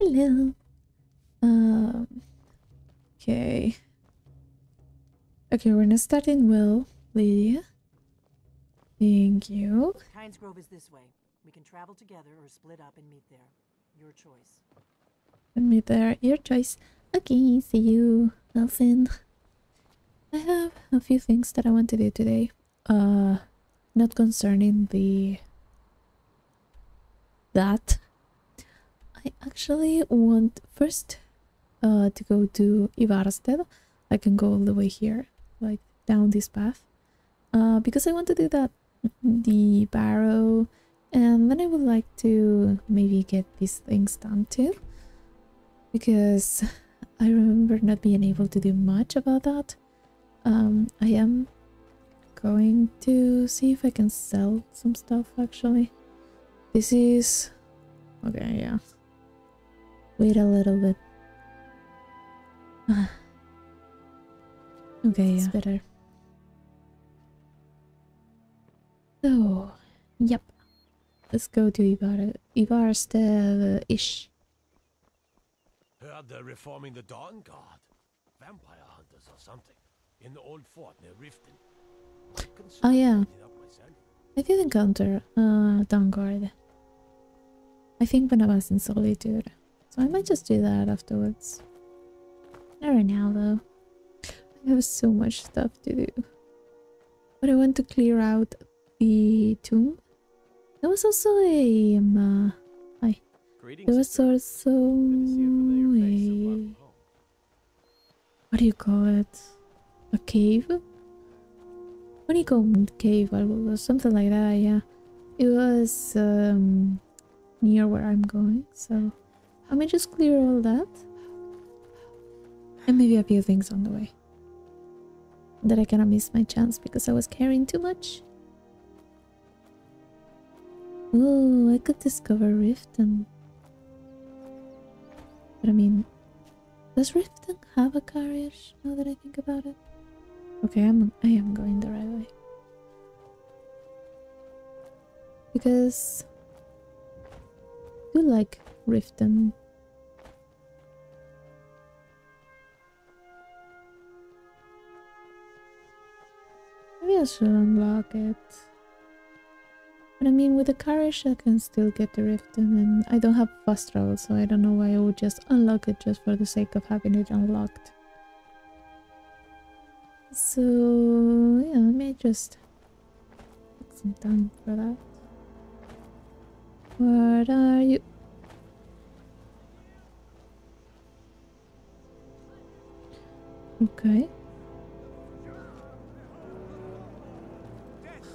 Hello. Okay. Okay, we're not starting well, Lydia. Thank you. Kynes Grove is this way. We can travel together or split up and meet there. Your choice. And meet there. Your choice. Okay, see you, Nelson. I have a few things that I want to do today. Not concerning that. I actually want first to go to Ivarstead. I can go all the way here, like down this path. Because I want to do that, the Barrow, and then I would like to maybe get these things done too. Because I remember not being able to do much about that. I am going to see if I can sell some stuff actually. This is... okay, yeah. Wait a little bit. Okay, yeah. It's better. So, yep. Let's go to Ivarstead-ish. Heard they're reforming the Dawn Guard. Vampire hunters or something. In the old fort near Riften. Oh yeah. I did encounter Dawn Guard. I think when I was in Solitude. So I might just do that afterwards. Not right now though. I have so much stuff to do. But I want to clear out the tomb. There was also a there was also a... what do you call it? A cave? What do you call it? Cave or something like that, yeah. It was near where I'm going, so I might just clear all that. And maybe a few things on the way. That I kinda missed my chance because I was carrying too much. Oh, I could discover Riften. But I mean, does Riften have a carriage now that I think about it? Okay, I am going the right way. Because I do like Riften. Maybe I should unlock it. But I mean, with the carriage I can still get the Riften, and I don't have fast travel, so I don't know why I would just unlock it just for the sake of having it unlocked. So yeah, I may just take some time for that. What are you? Okay.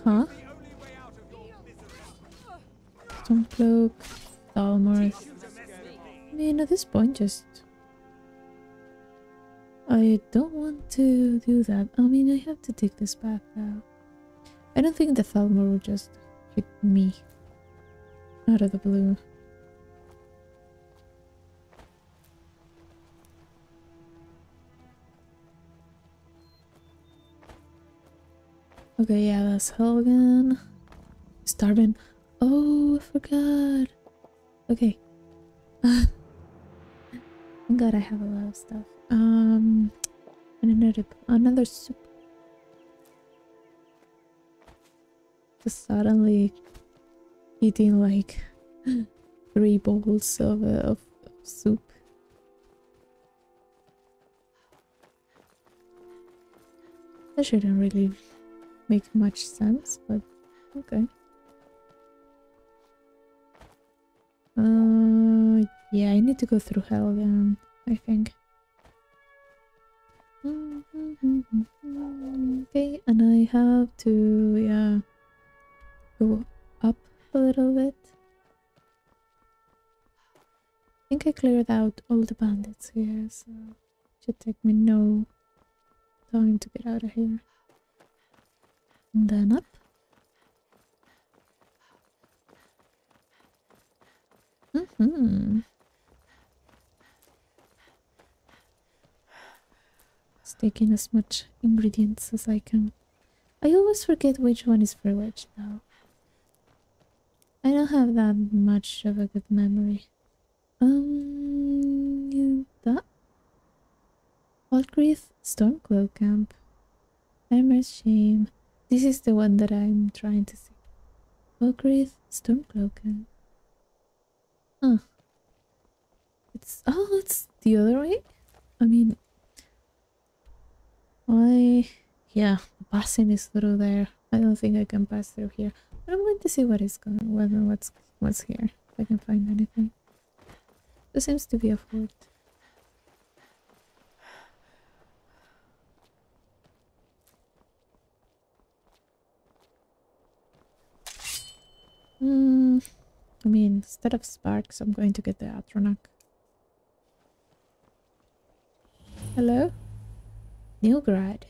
Huh? Stormcloak, Dalmarth. I mean, at this point, just... I don't want to do that. I mean, I have to take this back now. I don't think the Thalmor will just hit me out of the blue. Okay, yeah, that's Helgen. Starving. Oh, I forgot. Okay. Thank God I have a lot of stuff. And another soup. Just suddenly eating like 3 bowls of soup. That shouldn't really make much sense, but okay. Yeah, I need to go through hell again, I think. Okay, and I have to, yeah, go up a little bit. I think I cleared out all the bandits here, so it should take me no time to get out of here. And then up. Just taking as much ingredients as I can. I always forget which one is for which now. I don't have that much of a good memory. That Falkreath Stormcloak Camp. Timer's Shame. This is the one that I'm trying to see. Falkreath Stormcloak Camp. Huh. It's the other way? I mean, yeah, the basin is through there. I don't think I can pass through here. But I'm going to see what is going what's here. If I can find anything. There seems to be a fort. I mean, instead of sparks, I'm going to get the Atronach. Hello? Neugrad.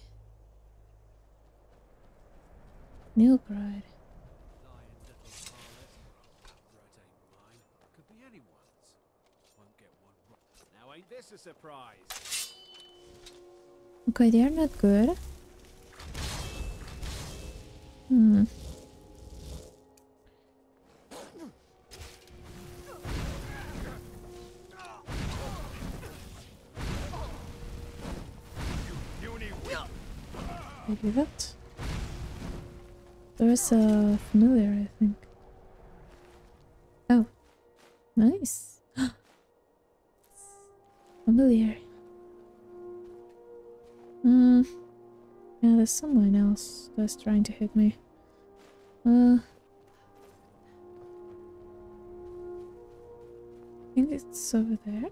Neugrad. This a surprise. Okay, they are not good. I do that. There's a familiar, I think. Oh, nice. Familiar. Yeah, there's someone else that's trying to hit me. I think it's over there.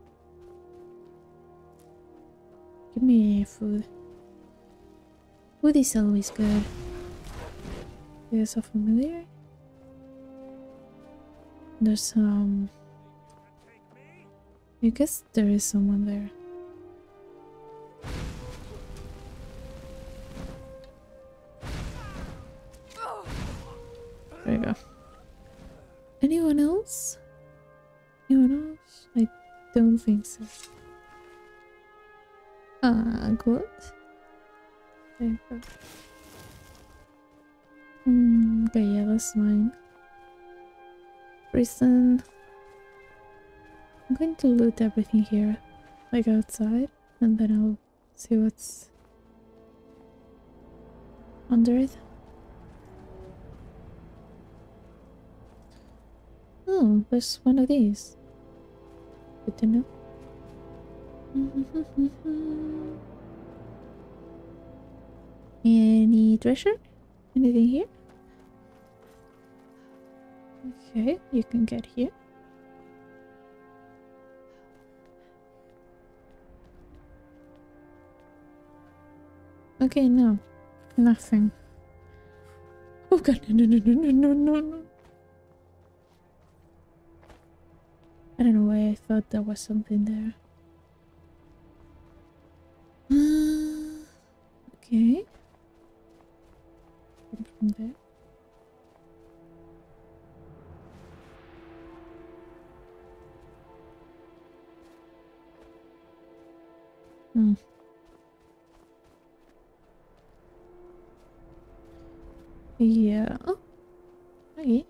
Give me food. Food is always good. There's a familiar. There's I guess there is someone there. There you go. Anyone else? Anyone else? I don't think so. Ah, good. There you go. Okay, yeah, that's mine. Prison. I'm going to loot everything here, like outside, and then I'll see what's under it. Oh, there's one of these. Good to know. Any treasure? Anything here? Okay, you can get here. Okay, no. Nothing. Oh god, no. I don't know why I thought there was something there. Okay. Come from there. Yeah. Oh. Okay.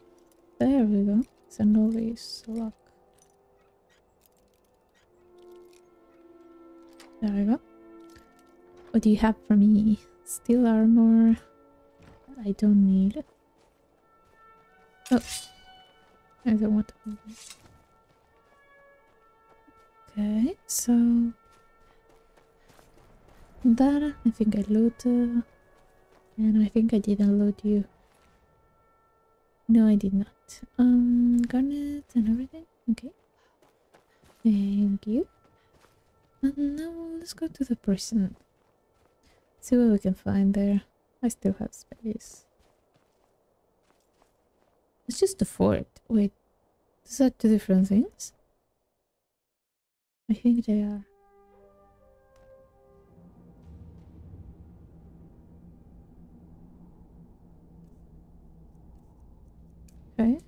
There we go. It's an always lock. There we go. What do you have for me? Steel armor. I don't need. Oh. I don't want to move this. Okay, so that I think I looted. And I think I didn't load you. No, I did not. Garnet and everything. Okay. Thank you. And now let's go to the prison. See what we can find there. I still have space. It's just the fort. Wait, is that two different things? I think they are. Okay.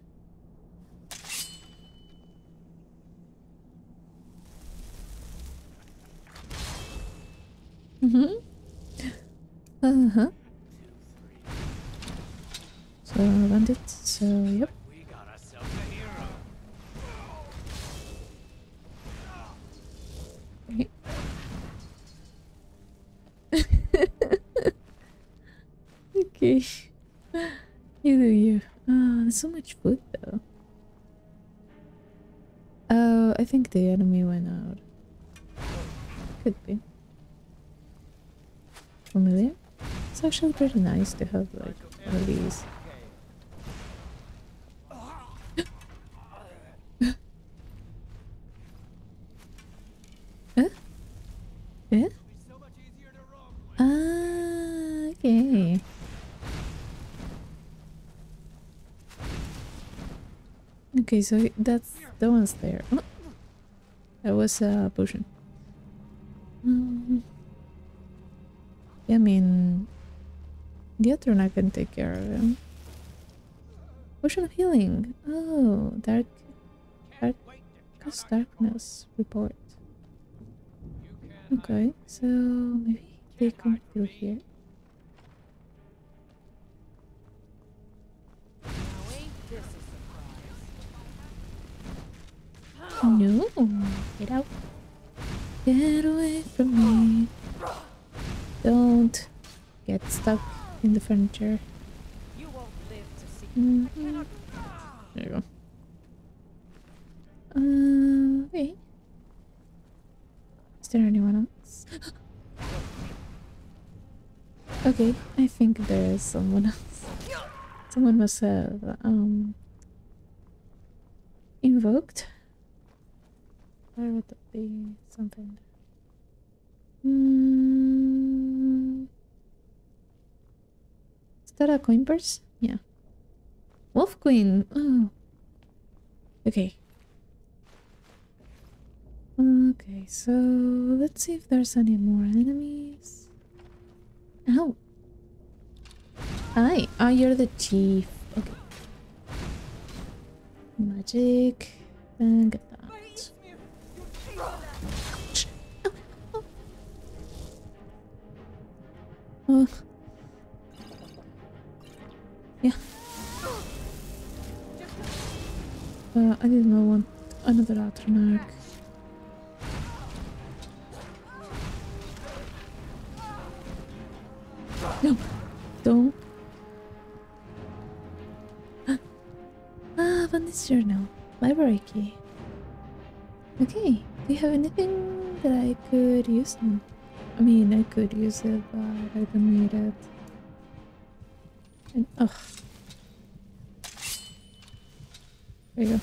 Uh-huh. So bandits, so yep. We got ourselves a hero. Okay. You do you. There's so much food though. Oh, I think the enemy went out. Could be. Familiar? It's actually pretty nice to have like one of these. Huh? Yeah? Ah, okay. Okay, so that's the one's there. Oh, that was a potion. Yeah, I mean, the other one I can take care of him. Potion of healing. Oh, darkness report. Okay, so maybe they come through here. No, get out. Get away from me. Don't get stuck in the furniture. You won't live to see. There you go. Okay. Is there anyone else? Okay, I think there is someone else. Someone must have invoked. Where would that be? Something. Is that a coin purse? Yeah. Wolf Queen. Oh. Okay. Okay, so let's see if there's any more enemies. Ow. Hi. Oh, you're the chief. Okay. Magic. And get that. Oh. Yeah. I didn't want another Atronach. No, don't. Bandit's journal. Library key. Okay, do you have anything that I could use? I mean, I could use it, but I don't need it. And, ugh. There you go.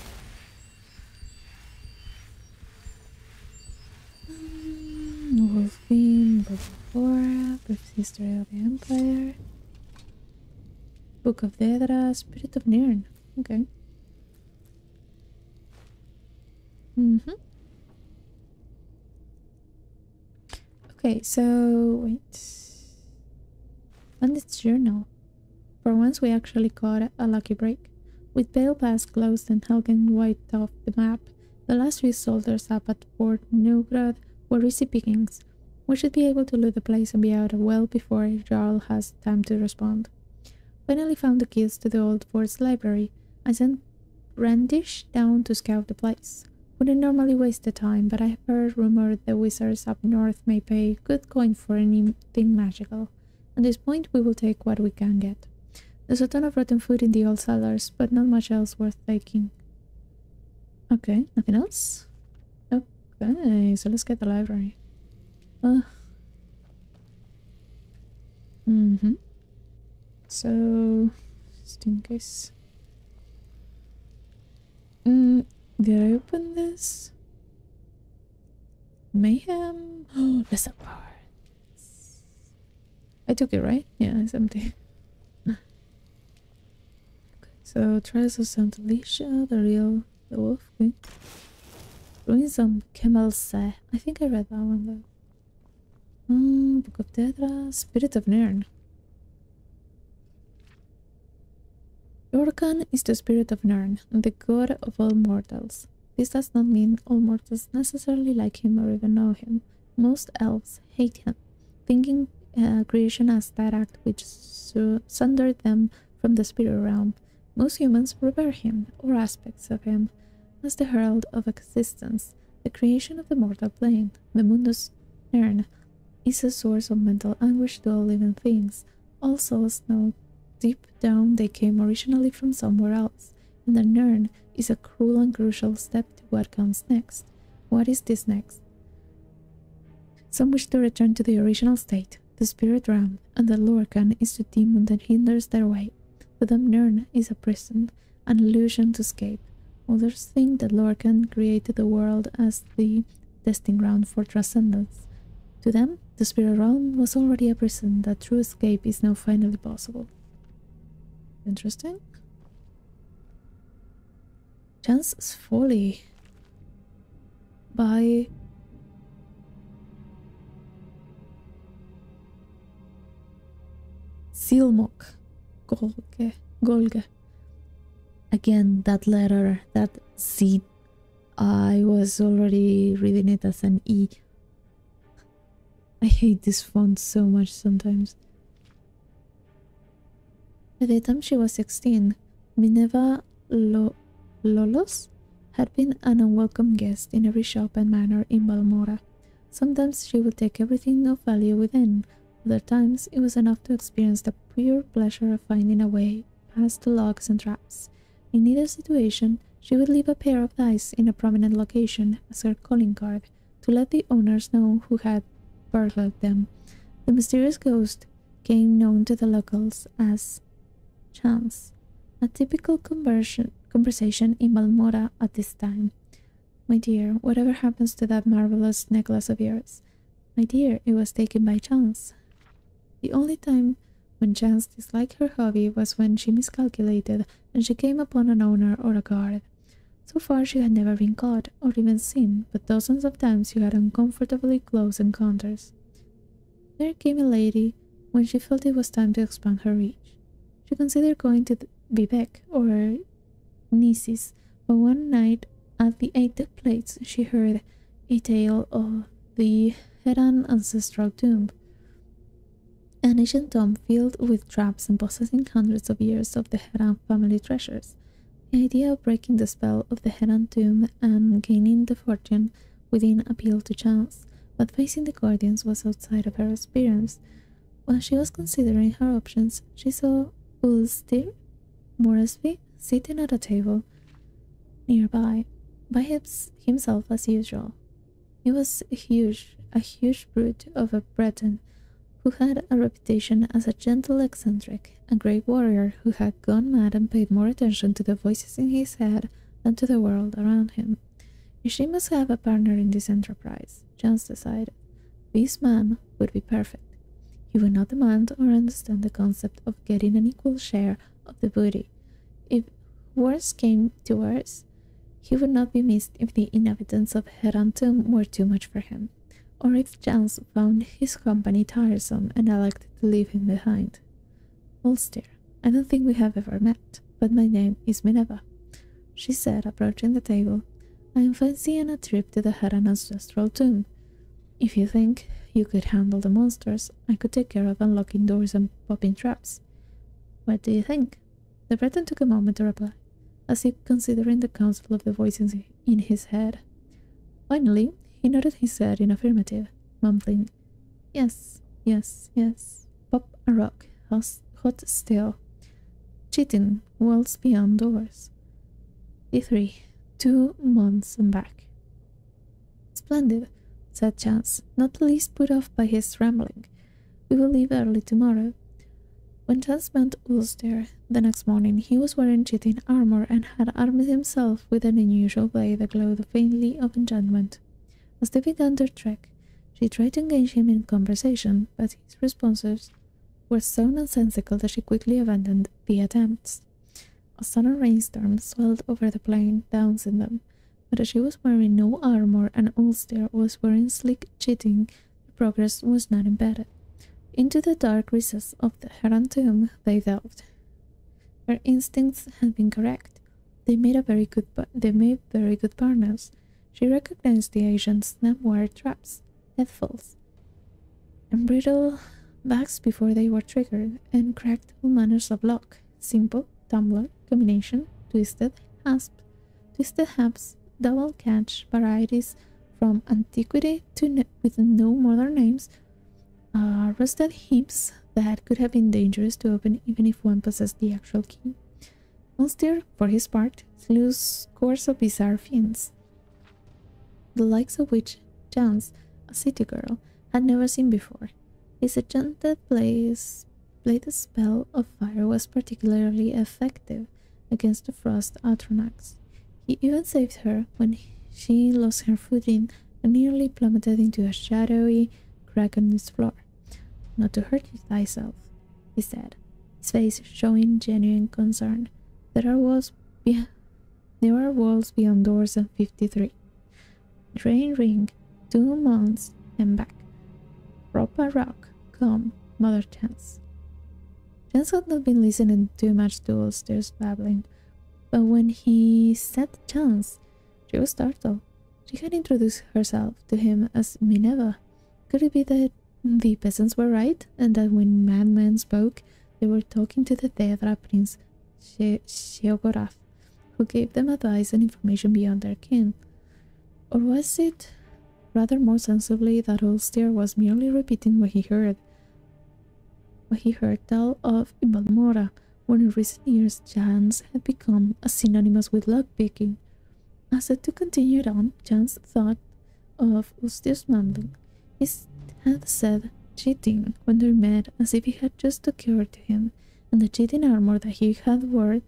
Wolfbeam, Book of War, Brief History of the Empire, Book of Dedra, Spirit of Nirn. Okay. Okay, so wait. Bandit's journal. For once we actually caught a lucky break. With Pale Pass closed and Helgen wiped off the map, the last few soldiers up at Fort Neugrad were easy pickings. We should be able to loot the place and be out well before Jarl has time to respond. Finally found the keys to the old fort's library. I sent Brandish down to scout the place. Wouldn't normally waste the time, but I've heard rumored the wizards up north may pay good coin for anything magical. At this point we will take what we can get. There's a ton of rotten food in the old cellars, but not much else worth taking. Okay, nothing else? Okay, so let's get the library. So, just in case. Did I open this? Mayhem? Oh, that's a part. I took it, right? Yeah, it's empty. So, Trials of Saint Alicia, the Wolf Queen. Ruins on Kemelse. I think I read that one though. Book of Dedra, Spirit of Nirn. Yorkan is the Spirit of Nirn, the god of all mortals. This does not mean all mortals necessarily like him or even know him. Most elves hate him, thinking creation as that act which sundered them from the spirit realm. Most humans revere him, or aspects of him, as the herald of existence, the creation of the mortal plane. The Mundus Nirn is a source of mental anguish to all living things. All souls know deep down they came originally from somewhere else, and the Nirn is a cruel and crucial step to what comes next. What is this next? Some wish to return to the original state, the spirit realm, and the Lorcan is the demon that hinders their way. To them Nirn is a prison, an illusion to escape. Others think that Lorcan created the world as the testing ground for transcendence. To them, the spirit realm was already a prison that true escape is now finally possible. Interesting. Chance's Folly by Silmok Golge. Again, that letter, that Z, I was already reading it as an E. I hate this font so much sometimes. By the time she was 16, Minerva Lolos had been an unwelcome guest in every shop and manor in Balmora. Sometimes she would take everything of value within. Other times, it was enough to experience the pure pleasure of finding a way past the locks and traps. In either situation, she would leave a pair of dice in a prominent location as her calling card to let the owners know who had burgled them. The mysterious ghost became known to the locals as Chance, a typical conversation in Balmora at this time. "My dear, whatever happens to that marvelous necklace of yours?" "My dear, it was taken by chance." The only time when Chance disliked her hobby was when she miscalculated and she came upon an owner or a guard. So far she had never been caught or even seen, but dozens of times she had uncomfortably close encounters. There came a lady when she felt it was time to expand her reach. She considered going to Vivek or Nisis, but one night at the Eight Plates she heard a tale of the Heran ancestral tomb, an ancient tomb filled with traps and possessing hundreds of years of the Heran family treasures. The idea of breaking the spell of the Heran tomb and gaining the fortune within appealed to Chance, but facing the guardians was outside of her experience. While she was considering her options, she saw Ulster Moresby sitting at a table nearby, by himself as usual. He was a huge brute of a Breton who had a reputation as a gentle eccentric, a great warrior who had gone mad and paid more attention to the voices in his head than to the world around him. If she must have a partner in this enterprise, Chance decided, this man would be perfect. He would not demand or understand the concept of getting an equal share of the booty. If worse came to worse, he would not be missed if the inhabitants of Herantum were too much for him, or if Chance found his company tiresome and elected to leave him behind. Ulster, I don't think we have ever met, but my name is Minerva, she said, approaching the table. I am fancying a trip to the Heran ancestral tomb. If you think you could handle the monsters, I could take care of unlocking doors and popping traps. What do you think? The Breton took a moment to reply, as if considering the counsel of the voices in his head. Finally, he nodded his head in affirmative, mumbling, Yes, yes, yes. Pop a rock, hot still. Cheating, worlds beyond doors. E3, 2 months and back. Splendid, said Chance, not the least put off by his rambling. We will leave early tomorrow. When Chance met Ulster the next morning, he was wearing cheating armor and had armed himself with an unusual blade that glowed faintly of enchantment. As they began their trek, she tried to engage him in conversation, but his responses were so nonsensical that she quickly abandoned the attempts. A sudden rainstorm swelled over the plain, dousing them, but as she was wearing no armor and Ulster was wearing sleek cheating, the progress was not impeded. Into the dark recess of the Heran tomb they delved. Her instincts had been correct. They made very good partners. She recognized the ancient snap-wire traps, deathfalls, and brittle bags before they were triggered, and cracked all manners of lock, simple, tumbler, combination, twisted halves, double catch varieties from antiquity to with no modern names, rusted hips that could have been dangerous to open even if one possessed the actual key. Ulster, for his part, slew scores of bizarre fiends, the likes of which Chance, a city girl, had never seen before. His enchanted blade spell of fire was particularly effective against the frost Atronax. He even saved her when she lost her footing and nearly plummeted into a shadowy crack on its floor. "Not to hurt thyself," he said, his face showing genuine concern. There are walls beyond doors and 53. Drain ring, 2 months and back. Proper rock, come, Mother Chance. Chance had not been listening too much to Ulster's babbling, but when he said Chance, she was startled. She had introduced herself to him as Minerva. Could it be that the peasants were right, and that when madmen spoke, they were talking to the Thedra Prince Sheogorath, who gave them advice and information beyond their kin? Or was it rather more sensibly that Ulster was merely repeating what he heard tell of in Balmora, when in recent years Chance had become a synonymous with lockpicking? As the two continued on, Chance thought of Ulster's mumbling. He had said cheating when they met, as if it had just occurred to him, and the cheating armor that he had worn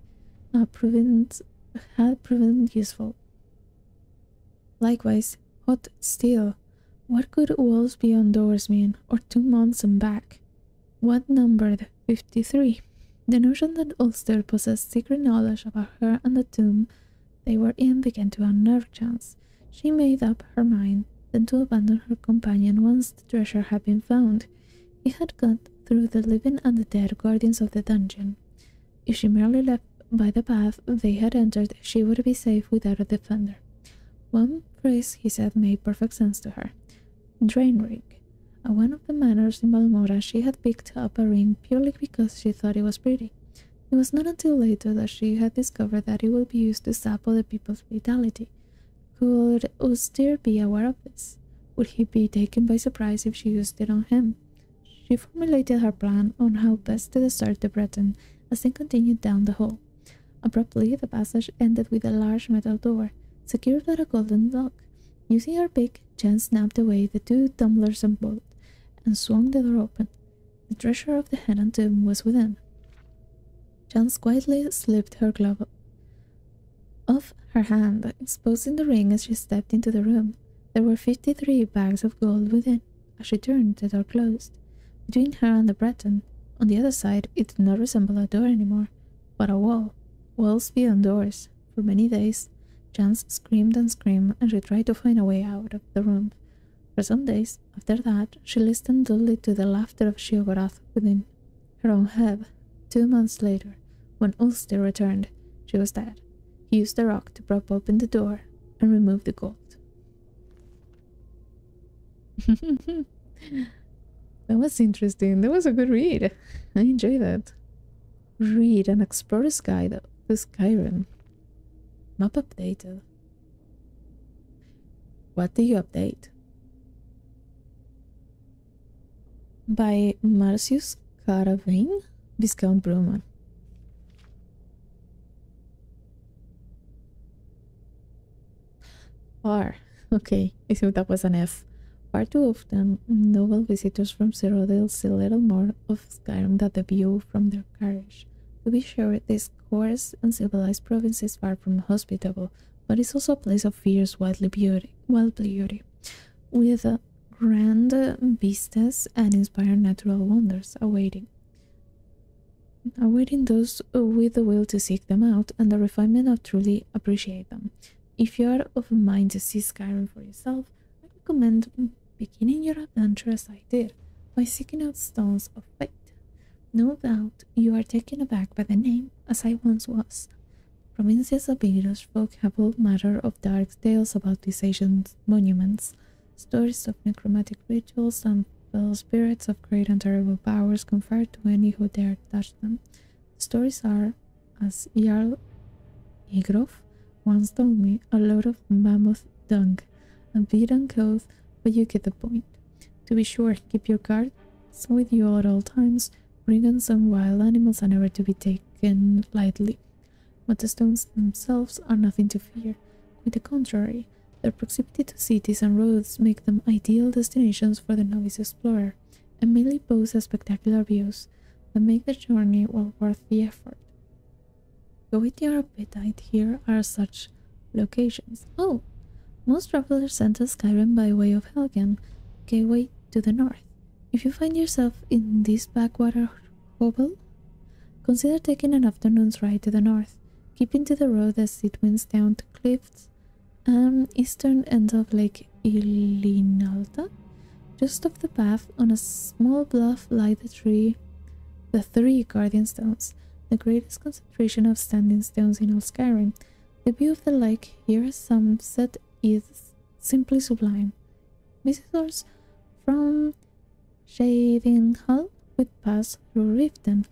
had proven useful. Likewise, hot steel. What could walls beyond doors mean, or 2 months and back? What numbered 53? The notion that Ulster possessed secret knowledge about her and the tomb they were in began to unnerve Chance. She made up her mind then to abandon her companion once the treasure had been found. He had got through the living and the dead guardians of the dungeon. If she merely left by the path they had entered, she would be safe without a defender. One phrase, he said, made perfect sense to her. Drain ring. At one of the manors in Balmora, she had picked up a ring purely because she thought it was pretty. It was not until later that she had discovered that it would be used to sap other people's vitality. Could Ulster be aware of this? Would he be taken by surprise if she used it on him? She formulated her plan on how best to desert the Breton as they continued down the hall. Abruptly, the passage ended with a large metal door, secured with a golden lock. Using her pick, Jen snapped away the 2 tumblers and bolt, and swung the door open. The treasure of the head and tomb was within. Jen quietly slipped her glove off her hand, exposing the ring as she stepped into the room. There were 53 bags of gold within. As she turned, the door closed. Between her and the Breton, on the other side, it did not resemble a door anymore, but a wall. Walls beyond doors. For many days, Chance screamed and screamed, and she tried to find a way out of the room. For some days after that, she listened dully to the laughter of Sheogorath within her own head. 2 months later, when Ulster returned, she was dead. He used the rock to prop open the door and remove the gold. That was interesting. That was a good read. I enjoyed that. Read an explorer's guide to Skyrim. Map updated. What do you update? By Marcius Caravane, Viscount Bruma. Far. Okay, I think that was an F. Far too often, noble visitors from Cyrodiil see little more of Skyrim than the view from their carriage. To be sure, this coarse and civilized province is far from hospitable, but it's also a place of fierce wild beauty, with grand vistas and inspired natural wonders awaiting those with the will to seek them out and the refinement of truly appreciate them. If you are of a mind to see Skyrim for yourself, I recommend beginning your adventure as I did, by seeking out Stones of Fate. No doubt you are taken aback by the name, as I once was. Provincials of English folk have all manner of dark tales about these ancient monuments, stories of necromantic rituals and fell spirits of great and terrible powers conferred to any who dare touch them. The stories are, as Jarl Egrof once told me, a load of mammoth dung, a beaten oath, but you get the point. To be sure, keep your guard, So with you at all times, brigands and wild animals are never to be taken lightly. But the stones themselves are nothing to fear. Quite the contrary, their proximity to cities and roads make them ideal destinations for the novice explorer, and mainly pose a spectacular views that make the journey well worth the effort. Go with your appetite, here are such locations. Oh, most travelers enter Skyrim by way of Helgen, gateway to the north. If you find yourself in this backwater hovel, consider taking an afternoon's ride to the north, keeping to the road as it winds down to cliffs and eastern end of Lake Ilinalta. Just off the path, on a small bluff, lie the three Guardian Stones, the greatest concentration of standing stones in all Skyrim. The view of the lake here at sunset is simply sublime. Visitors from Shadinghall would pass through Riften,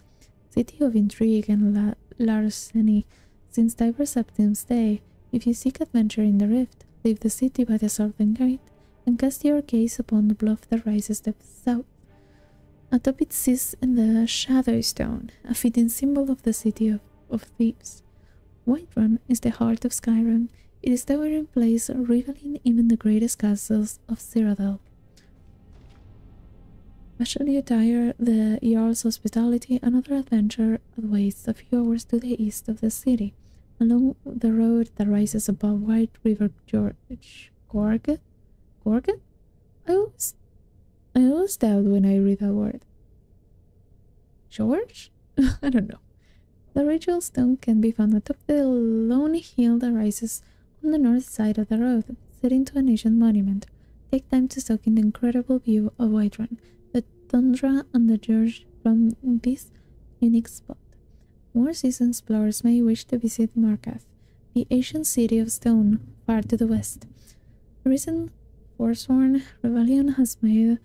city of intrigue and larceny, since diverse Septim's day. If you seek adventure in the Rift, leave the city by the southern gate and cast your gaze upon the bluff that rises to the south. Atop it sits in the Shadow Stone, a fitting symbol of the city of thieves. Whiterun is the heart of Skyrim. It is towering place, rivaling even the greatest castles of Cyrodiil. Should you tire the Jarl's hospitality, another adventure awaits a few hours to the east of the city, along the road that rises above White River Gorget? I always doubt when I read that word. George? I don't know. The ritual stone can be found atop the lonely hill that rises on the north side of the road, set into an ancient monument. Take time to soak in the incredible view of Whiterun, the tundra and the gorge from this unique spot. More seasoned explorers may wish to visit Markath, the ancient city of stone far to the west. A recent forsworn rebellion has made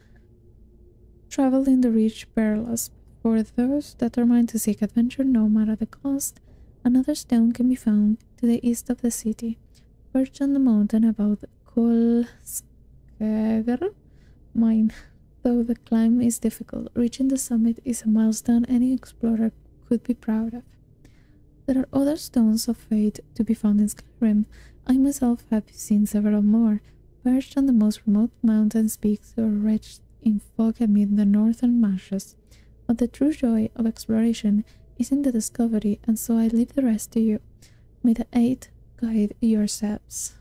travel in the reach perilous. For those determined to seek adventure no matter the cost, another stone can be found to the east of the city, perched on the mountain above Kolskager mine. Though the climb is difficult, reaching the summit is a milestone any explorer could be proud of. There are other stones of fate to be found in Skyrim. I myself have seen several more, perched on the most remote mountain peaks or wretched in fog amid the northern marshes. But the true joy of exploration is in the discovery, and so I leave the rest to you. May the 8 guide your steps.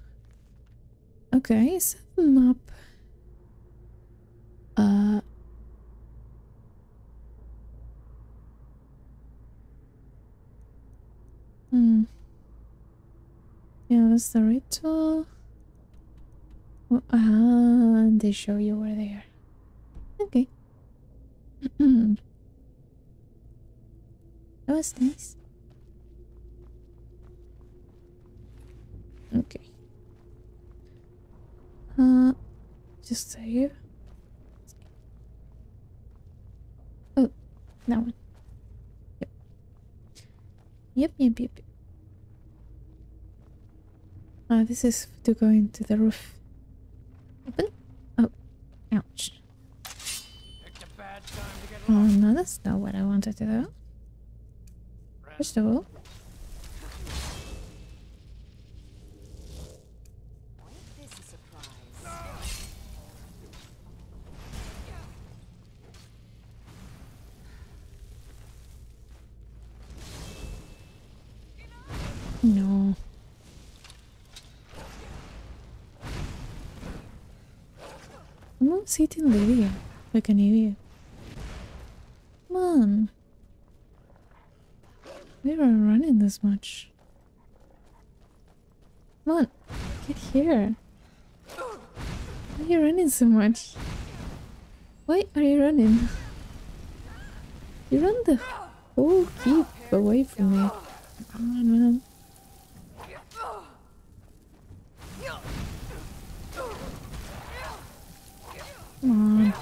Okay, set them up. Yeah, that's the ritual. Oh, and they show you where they are. Okay. That was nice. Okay. Just save. Oh, that one. Yep. This is to go into the roof. Open? Oh, ouch. Oh no, that's not what I wanted to do. First of all, This is a surprise. no. I'm not sitting Lydia like an idiot. Come on. We were running this much. Come on, get here. Why are you running so much? Why are you running? You run the whole keep away from me. Come on, man. Come on.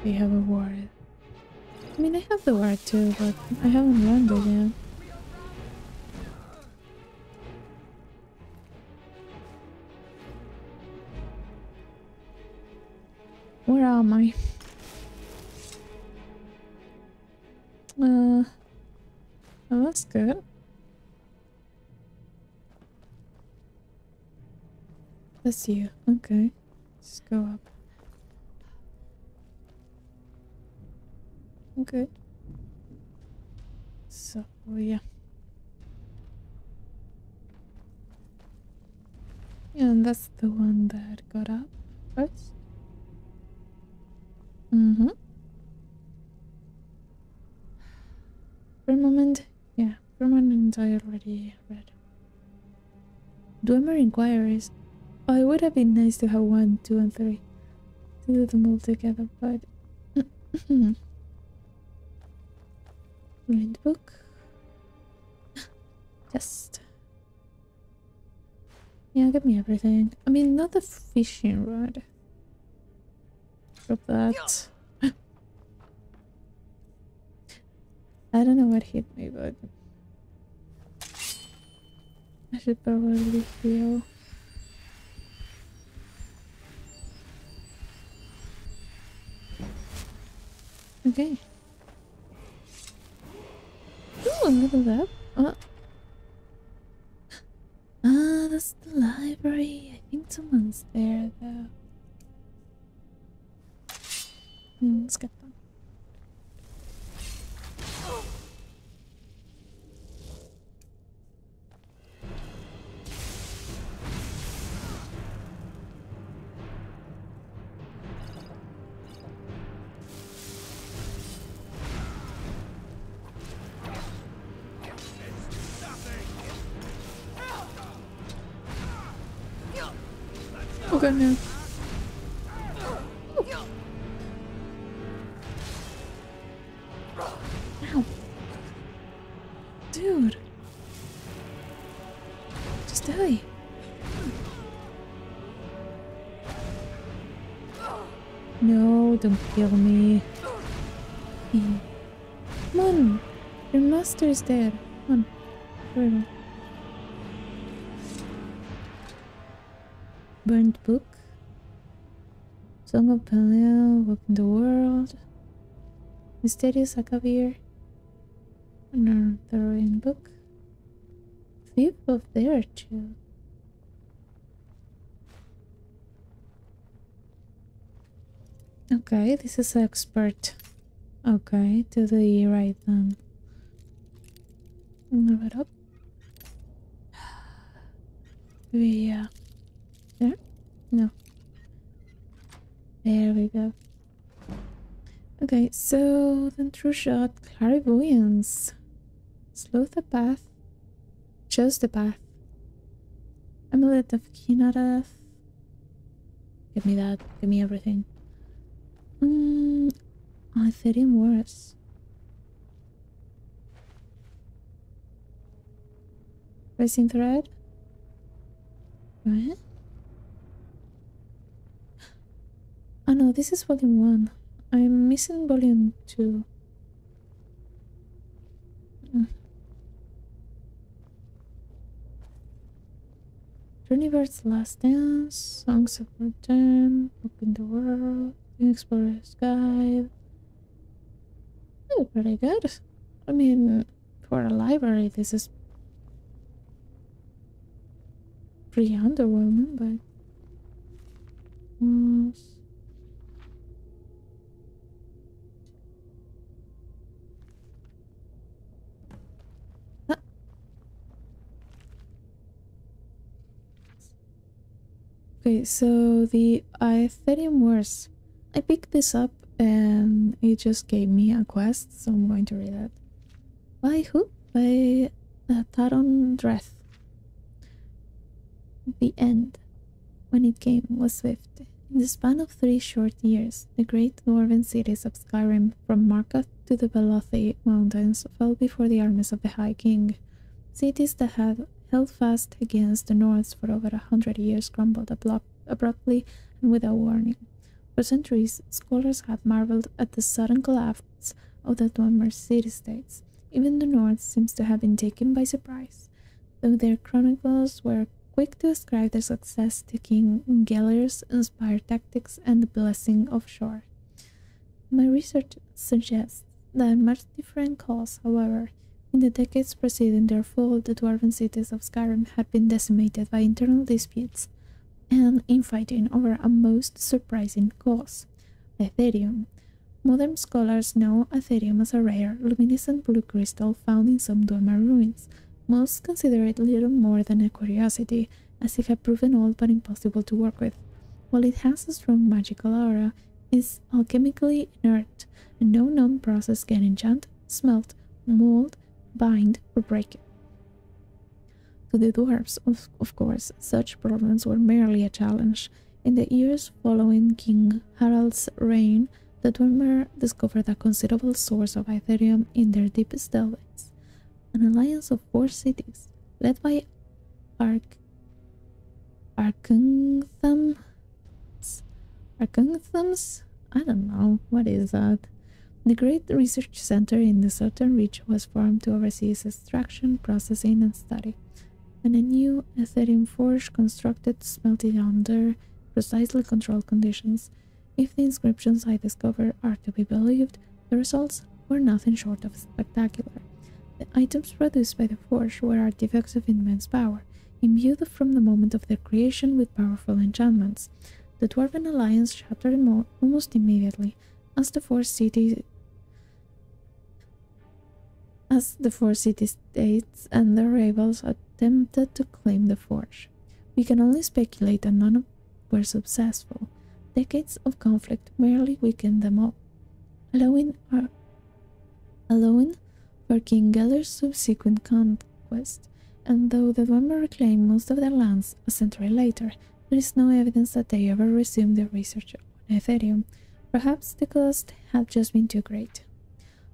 We have a ward. I mean, I have the ward too, but I haven't learned it yet. Where am I? Oh, that's good. That's you. Okay. Just go up. Okay. So, yeah. Yeah, and that's the one that got up first. Mm-hmm. For a moment, yeah, for a moment I already read. Dwenmer Iquiries. Oh, it would have been nice to have 1, 2, and 3. To do them all together, but... Read book. Just... Yeah, give me everything. I mean, not the fishing rod. Drop that. I don't know what hit me, but... I should probably heal. Okay. Ooh, look at that. Ah, that's the library. I think someone's there, though. Let's get them. Oh god, no. Ow. Dude. Just die. No, don't kill me. Come on. Your master is dead. Come on. Forever. Burnt book. Song of Peliel. Walk in the world. Mysterious Akavir. Another Aetherium book. Thief of Virtue. Okay, this is expert. Okay, to the right then. Move it up. Yeah. There? No. There we go. Okay, so then true shot, clairvoyance. Slow the path. Chose the path. Amulet of Kinarath. Give me that. Give me everything. Aetherium Wars. Racing thread. Right? Oh no, this is volume 1. I'm missing volume 2. Journeybird's Last Dance, Songs of Return, Book in the World, The Explorer's Guide. Oh, pretty good. I mean, for a library, this is pretty underwhelming, but... Okay, so the Aetherium Wars. I picked this up and it just gave me a quest, so I'm going to read it. By who? By Taron Dreth. The end, when it came, was swift. In the span of 3 short years, the great dwarven cities of Skyrim, from Markarth to the Velothi Mountains, fell before the armies of the High King. Cities that had held fast against the Nords for over 100 years crumbled abruptly and without warning. For centuries, scholars had marveled at the sudden collapse of the Dwenmer city-states. Even the North seems to have been taken by surprise, though their chronicles were quick to ascribe their success to King Geller's inspired tactics and the blessing of Shore. My research suggests that much different cause, however. In the decades preceding their fall, the dwarven cities of Skyrim had been decimated by internal disputes and infighting over a most surprising cause, Aetherium. Modern scholars know Aetherium as a rare, luminescent blue crystal found in some Dwenmer ruins. Most consider it little more than a curiosity, as it had proven old but impossible to work with. While it has a strong magical aura, it is alchemically inert, and no known process can enchant, smelt, mold, bind, or break it. To the dwarves, of course, such problems were merely a challenge. In the years following King Harald's reign, the Dwenmer discovered a considerable source of Aetherium in their deepest delves. An alliance of 4 cities, led by Arkunthums? I don't know, what is that? The great research center in the southern reach was formed to oversee its extraction, processing, and study, and a new Aetherium forge constructed smelted under precisely controlled conditions. If the inscriptions I discovered are to be believed, the results were nothing short of spectacular. The items produced by the forge were artifacts of immense power, imbued from the moment of their creation with powerful enchantments. The Dwarven Alliance shattered almost immediately, as the four city-states and their rivals attempted to claim the forge. We can only speculate that none were successful. Decades of conflict merely weakened them all, allowing for King Geller's subsequent conquest, and though the Dwemer reclaimed most of their lands a century later, there is no evidence that they ever resumed their research on Aetherium. Perhaps the cost had just been too great.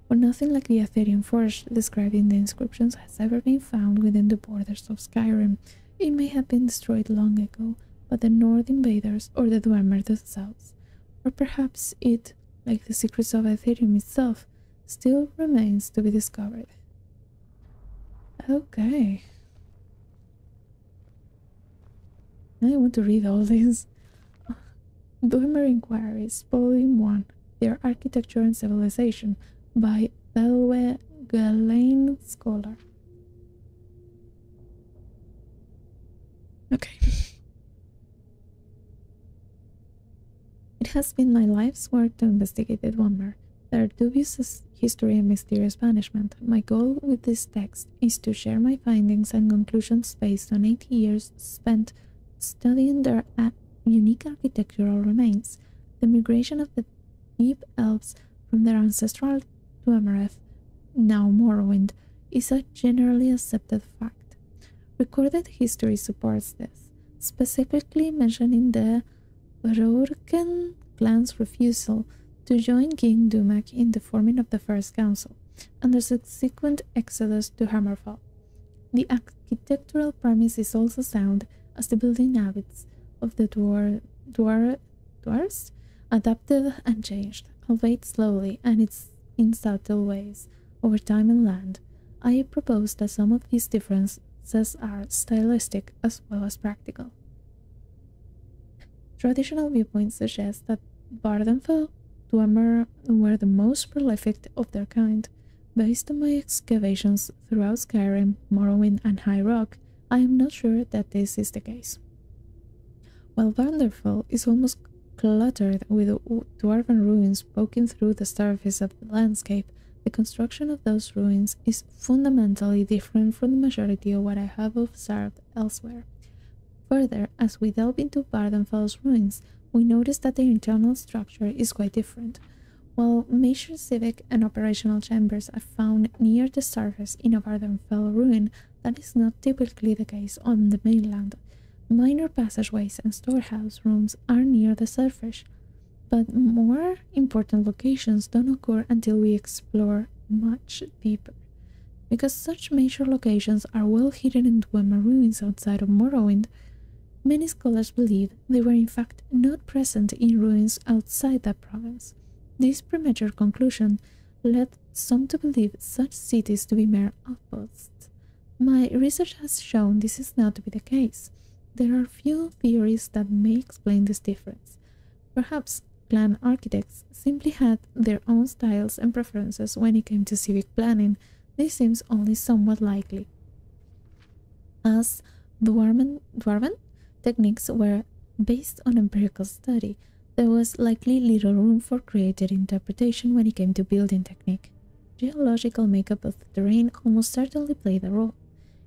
For nothing like the Aetherium forge described in the inscriptions has ever been found within the borders of Skyrim. It may have been destroyed long ago by the Nord invaders or the Dwemer themselves, or perhaps it, like the secrets of Aetherium itself, still remains to be discovered. Okay. I want to read all this. Dwenmer Iquiries, Volume 1, Their Architecture and Civilization, by Belwe Galen Scholar. Okay. It has been my life's work to investigate the Dwenmer, their dubious history and mysterious banishment. My goal with this text is to share my findings and conclusions based on 80 years spent studying their unique architectural remains. The migration of the deep elves from their ancestral Dwemereth, now Morrowind, is a generally accepted fact. Recorded history supports this, specifically mentioning the Barrow clan's refusal to join King Dumak in the forming of the First Council, and the subsequent exodus to Hammerfall. The architectural premise is also sound, as the building habits of the dwarves adapted and changed, albeit slowly and in subtle ways, over time and land. I propose that some of these differences are stylistic as well as practical. Traditional viewpoints suggest that Bardenfell Dwemer were the most prolific of their kind. Based on my excavations throughout Skyrim, Morrowind, and High Rock, I am not sure that this is the case. While Bardenfell is almost cluttered with dwarven ruins poking through the surface of the landscape, the construction of those ruins is fundamentally different from the majority of what I have observed elsewhere. Further, as we delve into Bardenfell's ruins, we notice that their internal structure is quite different. While major civic and operational chambers are found near the surface in a Bardenfell ruin, that is not typically the case on the mainland. Minor passageways and storehouse rooms are near the surface, but more important locations don't occur until we explore much deeper. Because such major locations are well hidden in Dwemer ruins outside of Morrowind, many scholars believe they were in fact not present in ruins outside that province. This premature conclusion led some to believe such cities to be mere outposts. My research has shown this is not to be the case. there are few theories that may explain this difference. Perhaps clan architects simply had their own styles and preferences when it came to civic planning. This seems only somewhat likely, as Dwarven techniques were based on empirical study. There was likely little room for creative interpretation when it came to building technique. Geological makeup of the terrain almost certainly played a role,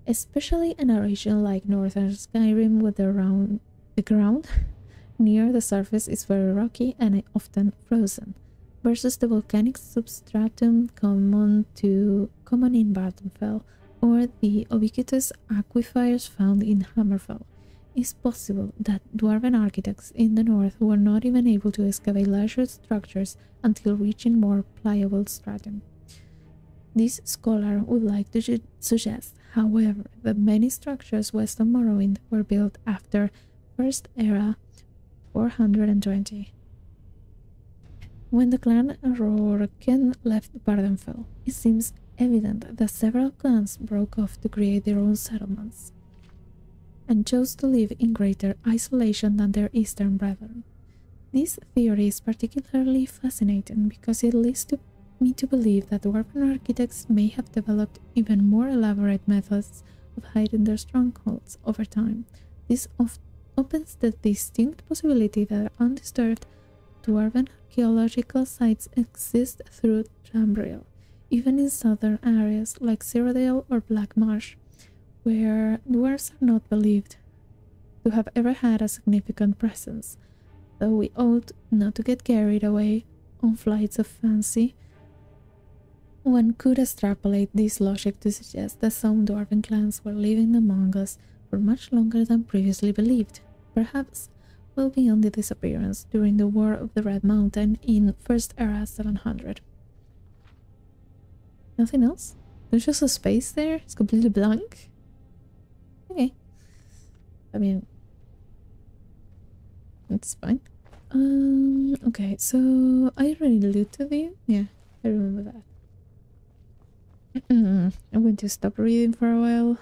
especially in a region like northern Skyrim, where the ground near the surface is very rocky and often frozen, versus the volcanic substratum common in Bartonfell, or the ubiquitous aquifers found in Hammerfell. It's possible that Dwarven architects in the north were not even able to excavate larger structures until reaching more pliable stratum. This scholar would like to suggest, however, that many structures west of Morrowind were built after First Era 420. When the clan Rorken left Bardenfell, it seems evident that several clans broke off to create their own settlements and chose to live in greater isolation than their eastern brethren. This theory is particularly fascinating because it leads me to believe that Dwarven architects may have developed even more elaborate methods of hiding their strongholds over time. This opens the distinct possibility that undisturbed Dwarven archaeological sites exist through Tamriel, even in southern areas like Cyrodiil or Black Marsh, where dwarves are not believed to have ever had a significant presence, though we ought not to get carried away on flights of fancy. One could extrapolate this logic to suggest that some dwarven clans were living among us for much longer than previously believed, perhaps well beyond the disappearance during the War of the Red Mountain in First Era 700. Nothing else? There's just a space there? It's completely blank? Okay. I mean, it's fine. Okay, so I already looted it. Yeah, I remember that. I'm going to stop reading for a while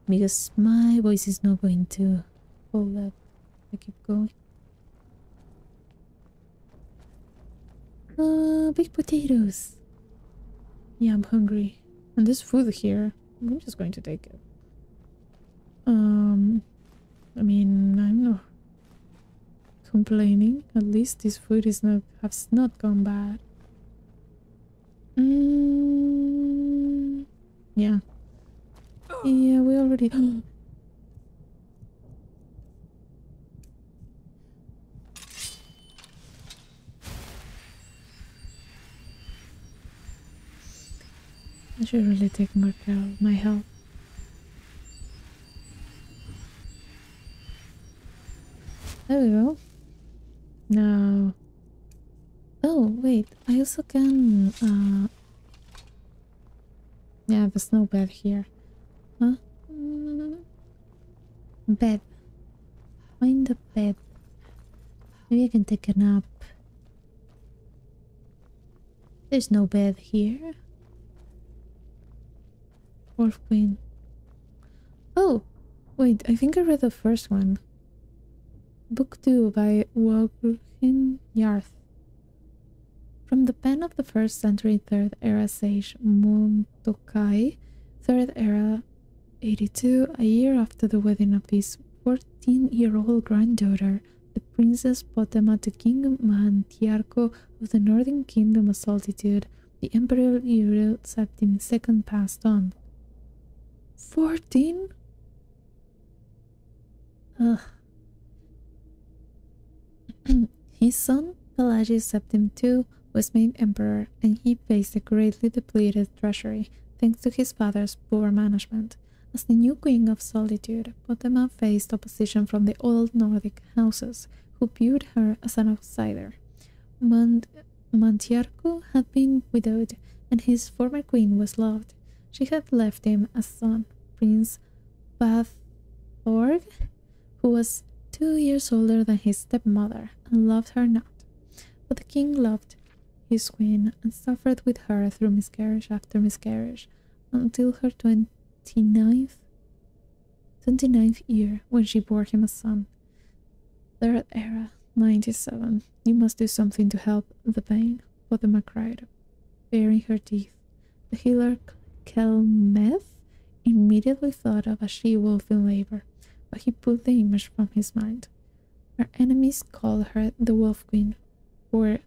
because my voice is not going to hold up. I keep going. Big potatoes. Yeah, I'm hungry. And there's food here. I'm just going to take it. I mean, I'm not complaining. At least this food has not gone bad. Yeah. Yeah, we already... I should really take more care of my health. There we go. Now... Oh, wait. I also can... Yeah, there's no bed here. Huh? Bed. Find the bed. Maybe I can take a nap. There's no bed here. Wolf Queen. Oh! Wait, I think I read the first one. Book 2 by Woghin Hearth. From the pen of the 1st century 3rd era sage Montokai, 3rd era 82, a year after the wedding of his 14-year-old granddaughter, the Princess Potema to King Mantiarco of the Northern Kingdom of Solitude, the Emperor Uriel Septim II passed on. 14? Ugh. His son, Pelagius Septim II, was made emperor, and he faced a greatly depleted treasury, thanks to his father's poor management. As the new queen of Solitude, Potema faced opposition from the old Nordic houses, who viewed her as an outsider. Mantiarco had been widowed, and his former queen was loved. She had left him a son, Prince Bathorg, who was 2 years older than his stepmother, and loved her not. But the king loved his queen and suffered with her through miscarriage after miscarriage, until her 29th to 29th year, when she bore him a son. Third era, 97. You must do something to help the pain, Fatima cried, baring her teeth. The healer Kelmeth immediately thought of a she-wolf in labor, but he put the image from his mind. Her enemies called her the Wolf Queen, or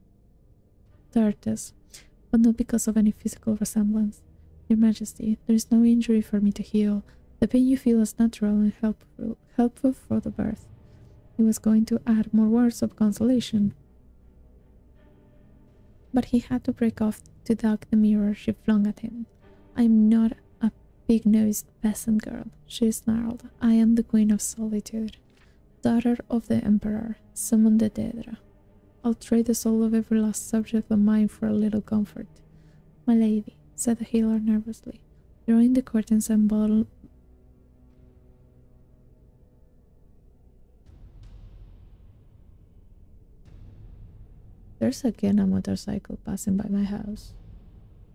Tartus, but not because of any physical resemblance. Your Majesty, there is no injury for me to heal. The pain you feel is natural and helpful for the birth. He was going to add more words of consolation, but he had to break off to duck the mirror she flung at him. I am not a big-nosed peasant girl, she snarled. I am the Queen of Solitude, daughter of the Emperor, summoned the Daedra. I'll trade the soul of every lost subject of mine for a little comfort. My lady, said the healer nervously, drawing the curtains and bottle. There's again a motorcycle passing by my house.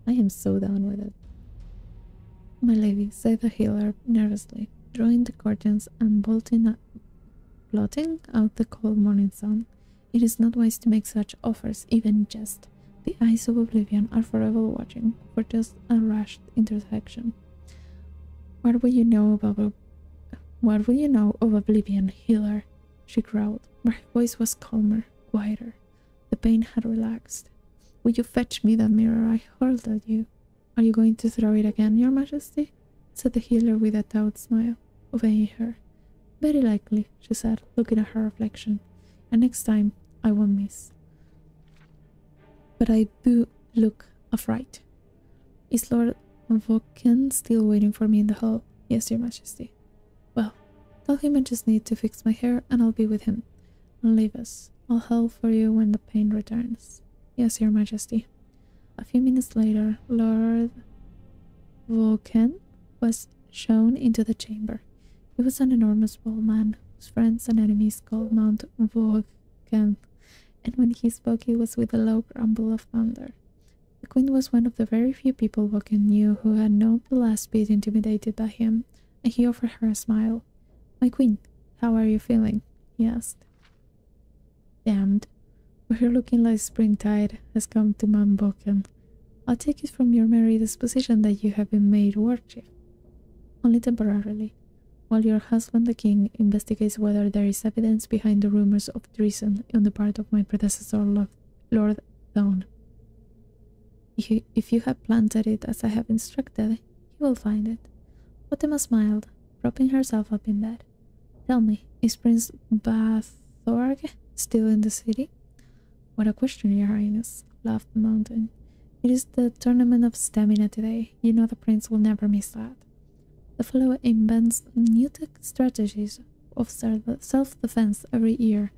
I am so done with it. My lady, said the healer nervously, drawing the curtains and blotting out the cold morning sun. It is not wise to make such offers, even in jest. The eyes of oblivion are forever watching for just a rushed intersection. What will you know of oblivion, healer? She growled, but her voice was calmer, quieter. The pain had relaxed. Will you fetch me that mirror I hurled at you? Are you going to throw it again, Your Majesty? Said the healer with a taut smile, obeying her. Very likely, she said, looking at her reflection. And next time, I won't miss. But I do look a fright. Is Lord Voken still waiting for me in the hall? Yes, Your Majesty. Well, tell him I just need to fix my hair and I'll be with him. And leave us. I'll help for you when the pain returns. Yes, Your Majesty. A few minutes later, Lord Voken was shown into the chamber. He was an enormous bald man, whose friends and enemies called Mount Voken, and when he spoke it was with a low grumble of thunder. The Queen was one of the very few people Voken knew who had not the last bit intimidated by him, and he offered her a smile. My Queen, how are you feeling? He asked. Damned, but you're looking like springtide has come to Mount Voken. I'll take it from your merry disposition that you have been made warchief. Only temporarily, while your husband the king investigates whether there is evidence behind the rumors of treason on the part of my predecessor, Lord Thone. If you have planted it as I have instructed, he will find it. Fatima smiled, propping herself up in bed. Tell me, is Prince Bathorg still in the city? What a question, Your Highness, laughed the mountain. It is the tournament of stamina today. You know the prince will never miss that. The fellow invents new strategies of self-defense every year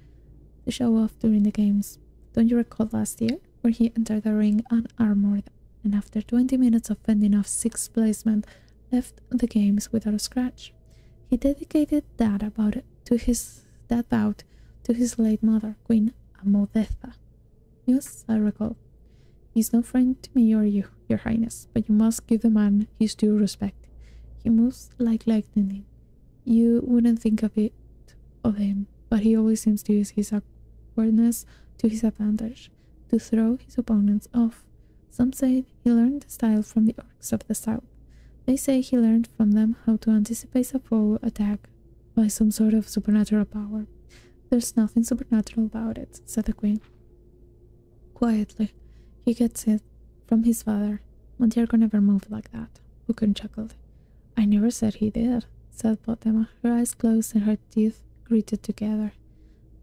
to show off during the games. Don't you recall last year, where he entered the ring unarmored, and after 20 minutes of fending off 6th placement, left the games without a scratch? He dedicated that bout to his late mother, Queen Amodetha. Yes, I recall. He's no friend to me or you, Your Highness, but you must give the man his due respect. He moves like lightning. You wouldn't think of him, but he always seems to use his awkwardness to his advantage, to throw his opponents off. Some say he learned the style from the orcs of the south. They say he learned from them how to anticipate a foe attack by some sort of supernatural power. There's nothing supernatural about it, said the Queen. Quietly, he gets it from his father. Montiarco never moved like that. Buchan chuckled. I never said he did, said Fatima, her eyes closed and her teeth gritted together.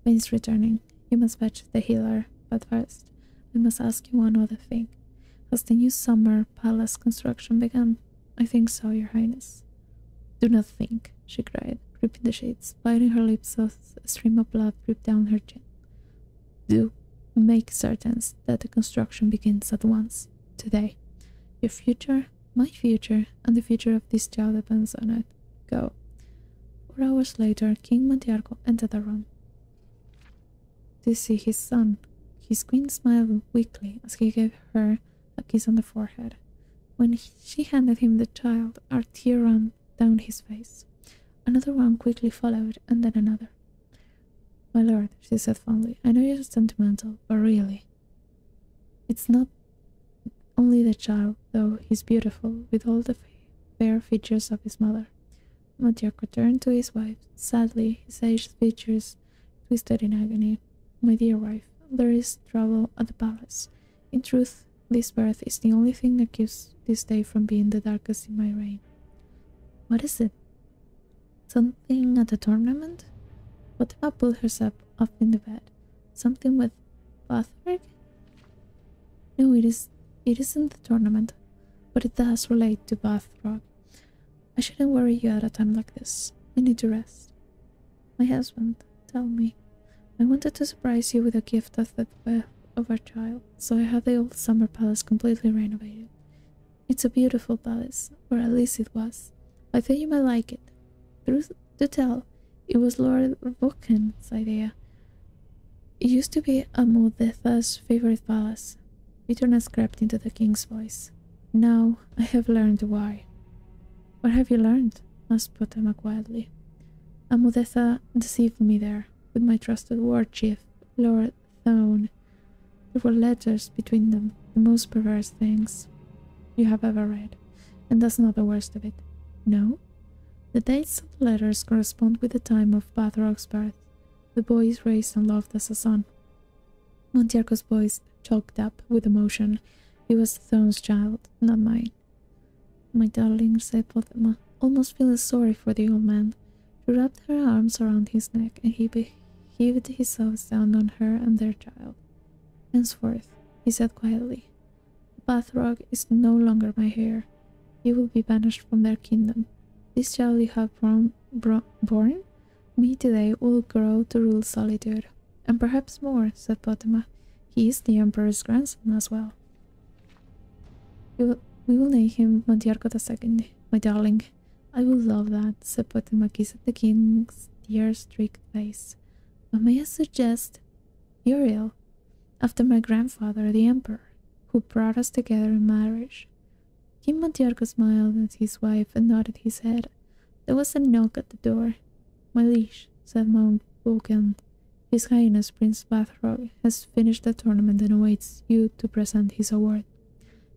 Pain's returning. You must fetch the healer, but first, I must ask you one other thing. Has the new summer palace construction begun? I think so, Your Highness. Do not think, she cried, gripping the shades, biting her lips so a stream of blood dripped down her chin. Do make certain that the construction begins at once, today. Your future, my future, and the future of this child depends on it. Go. 4 hours later, King Montiarco entered the room to see his son. His queen smiled weakly as he gave her a kiss on the forehead. When she handed him the child, a tear ran down his face. Another one quickly followed, and then another. My lord, she said fondly, I know you're sentimental, but really. It's not only the child, though he's beautiful, with all the fair features of his mother. Matriarch turned to his wife. Sadly, his aged features twisted in agony. My dear wife, there is trouble at the palace. In truth, this birth is the only thing that keeps this day from being the darkest in my reign. What is it? Something at the tournament? Fatima pulled herself up in the bed. Something with Bathrog? No, it isn't the tournament, but it does relate to Bathrog. I shouldn't worry you at a time like this. You need to rest. My husband, tell me. I wanted to surprise you with a gift of the birth of our child, so I had the old summer palace completely renovated. It's a beautiful palace, or at least it was. I thought you might like it. Truth to tell, it was Lord Vulcan's idea. It used to be Amudetha's favorite palace. Bitterness crept into the king's voice. Now I have learned why. What have you learned? Asked Potema quietly. Amudetha deceived me there, with my trusted war chief, Lord Thone. There were letters between them, the most perverse things you have ever read, and that's not the worst of it. No? The dates of the letters correspond with the time of Bathrog's birth. The boy is raised and loved as a son. Montiarco's voice choked up with emotion. He was Thone's child, not mine. My darling, said Potema, almost feeling sorry for the old man. She wrapped her arms around his neck, and he heaved his sobs down on her and their child. Henceforth, he said quietly, Bathrog is no longer my heir. He will be banished from their kingdom. This child you have born me today will grow to rule Solitude. And perhaps more, said Potema. He is the Emperor's grandson as well. We will name him Montiarco II, my darling. I will love that, said Potema, kissing the king's tear-streaked face. But may I suggest Uriel, after my grandfather, the Emperor, who brought us together in marriage. King Montiarco smiled at his wife and nodded his head. There was a knock at the door. My liege, said Mount Vulcan, His Highness Prince Bathrog has finished the tournament and awaits you to present his award.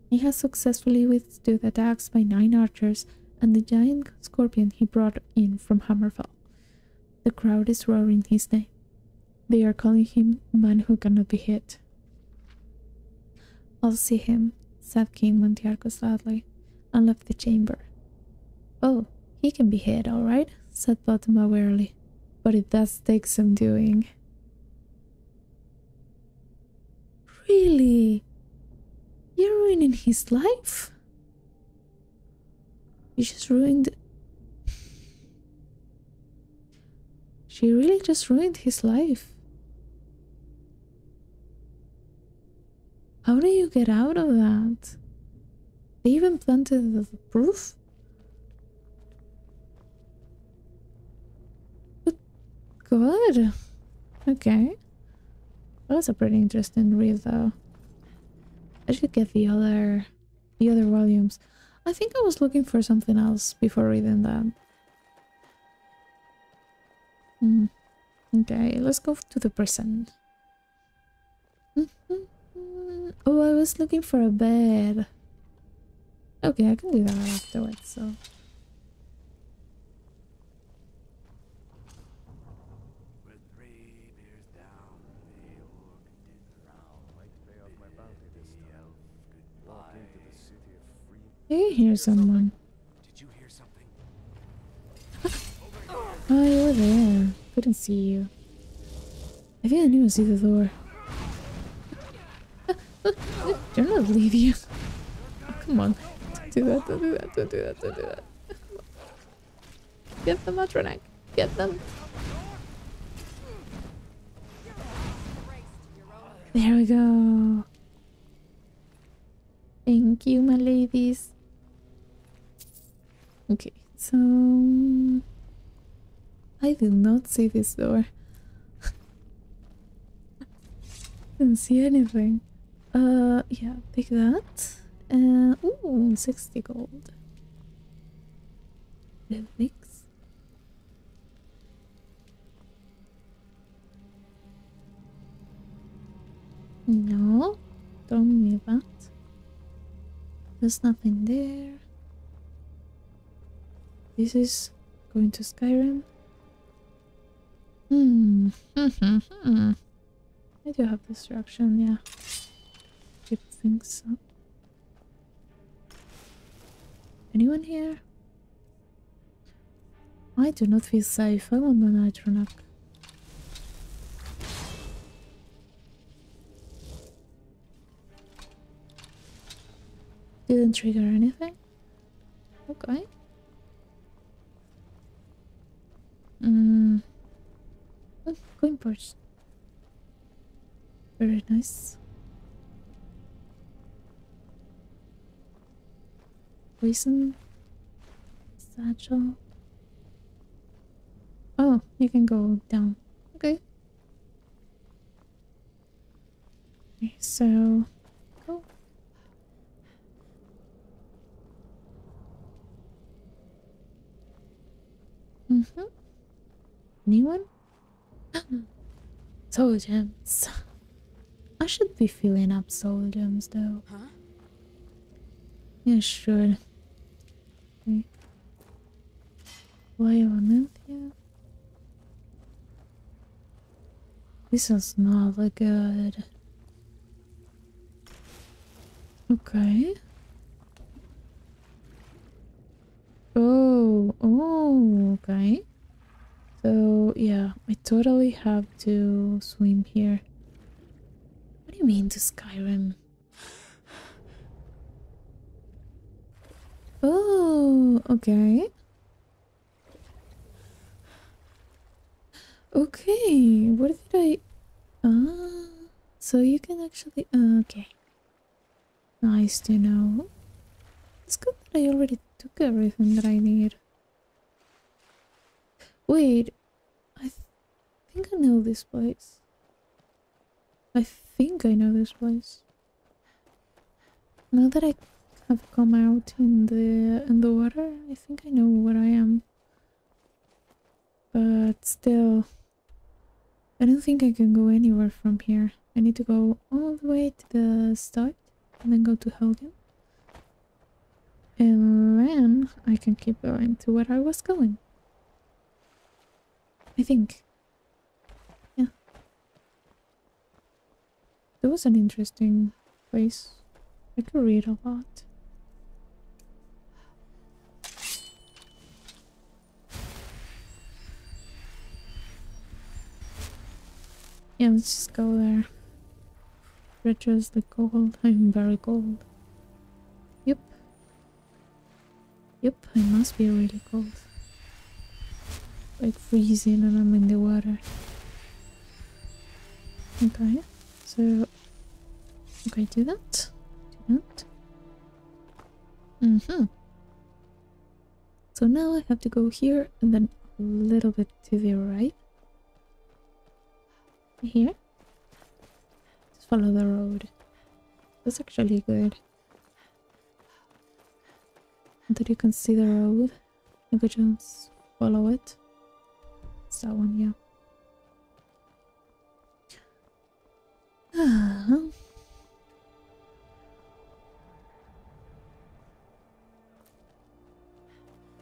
He has successfully withstood attacks by 9 archers and the giant scorpion he brought in from Hammerfell. The crowd is roaring his name. They are calling him man who cannot be hit. I'll see him, said King Montiarco sadly, and left the chamber. Oh, he can be hit, all right, said Potema wearily, but it does take some doing. Really? You're ruining his life? You just ruined... She really just ruined his life. How do you get out of that? They even planted the proof? But good. Okay. That was a pretty interesting read though. I should get the other volumes. I think I was looking for something else before reading that. Okay, let's go to the present. Oh, I was looking for a bed. Okay, I can do that afterwards, so... I hear someone. Did you hear something? Oh, you were there. Couldn't see you. I think I didn't even see the door. You're not leaving. Oh, come on. Don't do that, don't do that, don't do that, don't do that. Get them, Matronek. Get them. There we go. Thank you, my ladies. Okay, so... I did not see this door. Didn't see anything. Yeah, take that. Ooh, 60 gold. Relics. There's nothing there. This is going to Skyrim. I do have destruction, yeah. Keep things up. Anyone here? I do not feel safe. I want my Nitronac. Didn't trigger anything? Okay. Oh, coin purse. Very nice. Poison. Satchel. Oh, you can go down. Okay. Okay, so go. Anyone? Soul gems. I should be filling up soul gems though. Huh? Yeah, sure. Okay. Why on earth here? This does not look good. Okay. Oh, okay. So, yeah, I totally have to swim here. What do you mean to Skyrim? Oh, okay. Okay, what did I... so you can actually... okay. Nice to know. It's good that I already took everything that I need. Wait, I think I know this place. I think I know this place. Now that I have come out in the water, I think I know where I am. But still, I don't think I can go anywhere from here. I need to go all the way to the start and then go to Helgen. And then I can keep going to where I was going. I think. Yeah. It was an interesting place. I could read a lot. Yeah, let's just go there. Treacherously cold. I'm very cold. Yep. Yep, I must be really cold. Like freezing and I'm in the water. Okay, so... okay, do that. Do that. So now I have to go here and then a little bit to the right. Here. Just follow the road. That's actually good. Until you can see the road, you could just follow it. It's that one, yeah.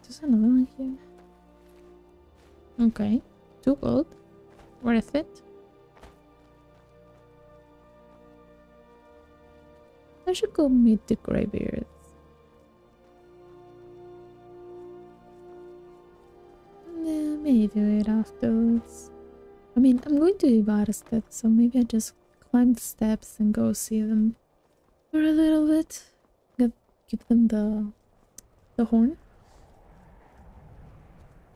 There's another one here. Okay. 2 gold. Worth it. I should go meet the Greybeards. Yeah, maybe do it afterwards. I mean, I'm going to Ivarstead, so maybe I just climb the steps and go see them for a little bit. Give them the horn.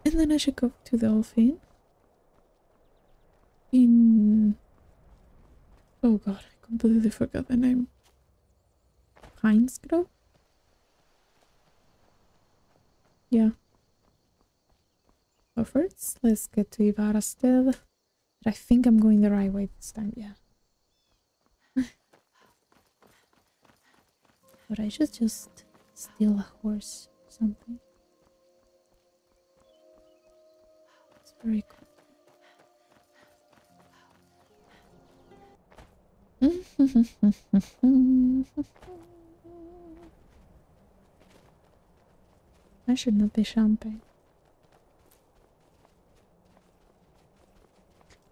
And then I should go to the Elfin. Oh god, I completely forgot the name. Heinsgrove? Yeah. But first, let's get to Ivarstead. But I think I'm going the right way this time, yeah. But I should just steal a horse or something. It's very cool. I should not be champagne.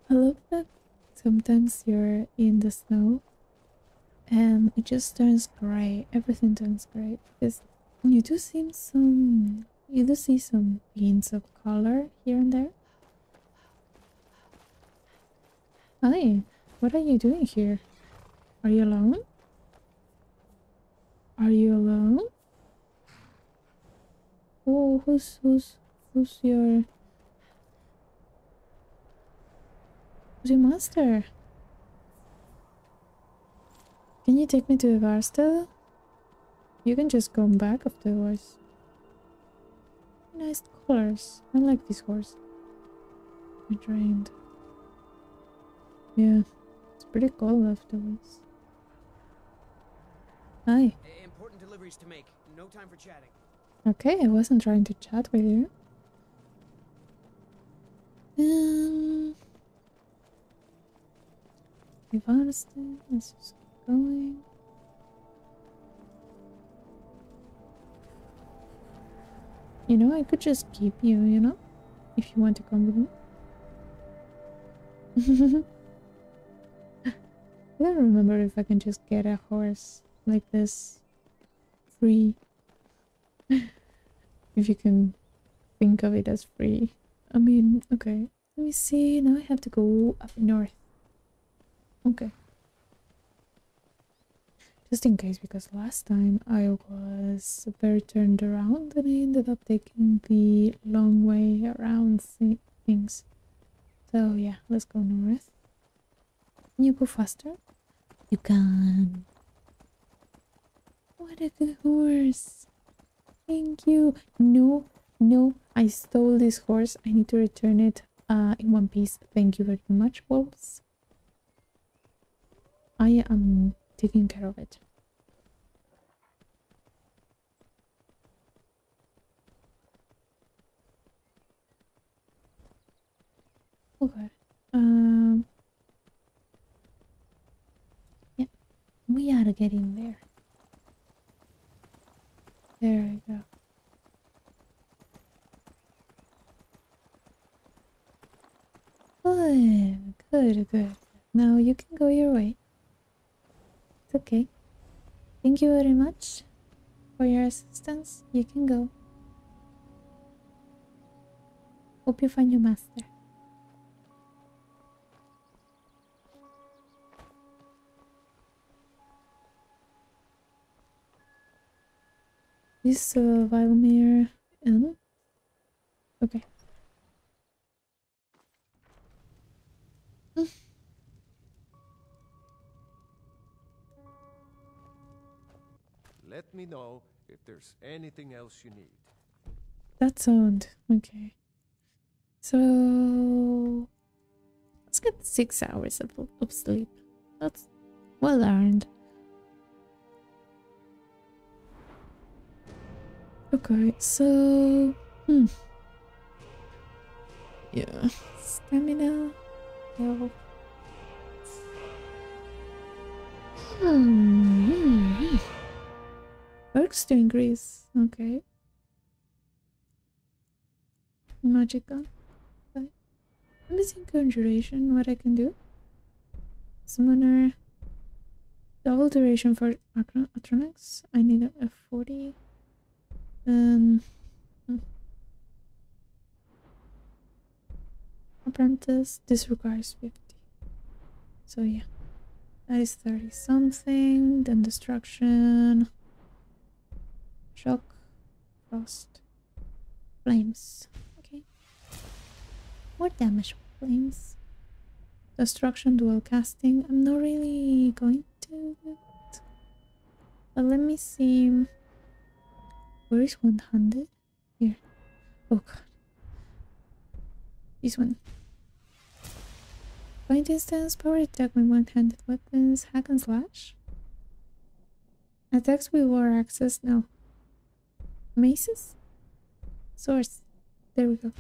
I love that sometimes you're in the snow and it just turns gray. Everything turns gray because you do see some hints of color here and there. Hi, what are you doing here? Are you alone? Are you alone? Oh, who's your master? Can you take me to the bar still? You can just come back afterwards. Nice colors. I like this horse. I drained. Yeah, it's pretty cold afterwards. Hi. Important deliveries to make. No time for chatting. Okay, I wasn't trying to chat with you. We've understood. Let's just keep going. You know, I could just keep you, you know? If you want to come with me. I don't remember if I can just get a horse like this free. If you can think of it as free. I mean, okay. Let me see. Now I have to go up north. Okay. Just in case, because last time I was very turned around and I ended up taking the long way around things. So yeah, let's go north. Can you go faster? You can. What a good horse. Thank you. No, no, I stole this horse. I need to return it in one piece. Thank you very much, wolves. I am taking care of it. Okay. Yeah, we gotta get in there. There we go. Good, good, good. Now you can go your way. It's okay. Thank you very much for your assistance. You can go. Hope you find your master. This Vilmir Inn? Okay. Let me know if there's anything else you need. That sound. Okay. So let's get 6 hours of sleep. That's well earned. Okay, so yeah, stamina. Health. Works to increase. Okay. Magic gun. Okay. Let me see conjuration. What I can do. Summoner. Double duration for Atronics. I need a 40. Apprentice. This requires 50. So yeah. That is 30 something. Then destruction. Shock. Frost. Flames. Okay. More damage with flames. Destruction, dual casting. I'm not really going to do it. But let me see. Where is 100? Here. Oh god. This one. Point instance, power attack with one-handed weapons, hack and slash. Attacks with war access, no. Maces? Swords. There we go.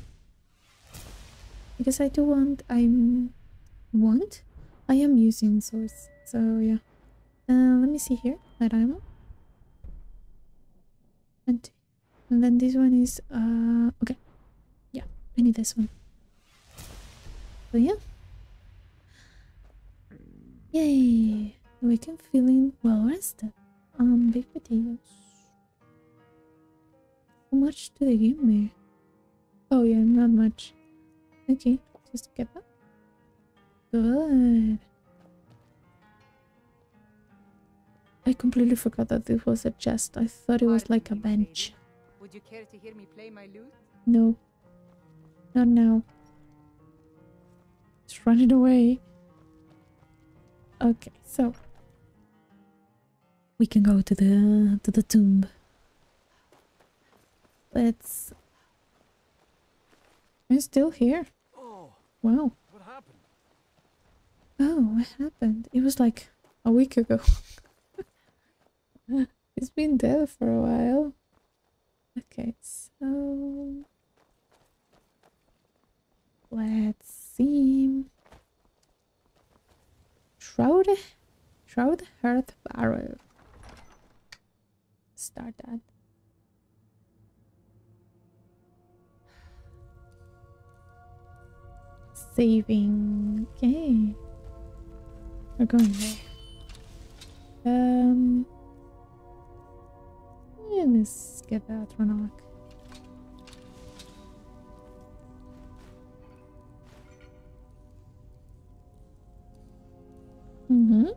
Because I do want, I am using swords. So yeah. Let me see here. Light ammo. 20. And then this one is okay. Yeah, I need this one. So yeah. Yay! Awaken feeling well rested. Baked potatoes. How much do they give me? Oh yeah, not much. Okay, just get that. Good. I completely forgot that this was a chest. I thought it was like a bench. Would you care to hear me play my lute? No. Not now. It's running away. Okay, so we can go to the tomb. Let's. I'm still here. Oh, Wow. what happened? Oh, what happened? It was like a week ago. It's been dead for a while. Okay, so let's see. Shroud, Hearth, Barrow. Start that. Saving. Okay. We're going there. Yeah, let's get that Ronok. Mm-hmm.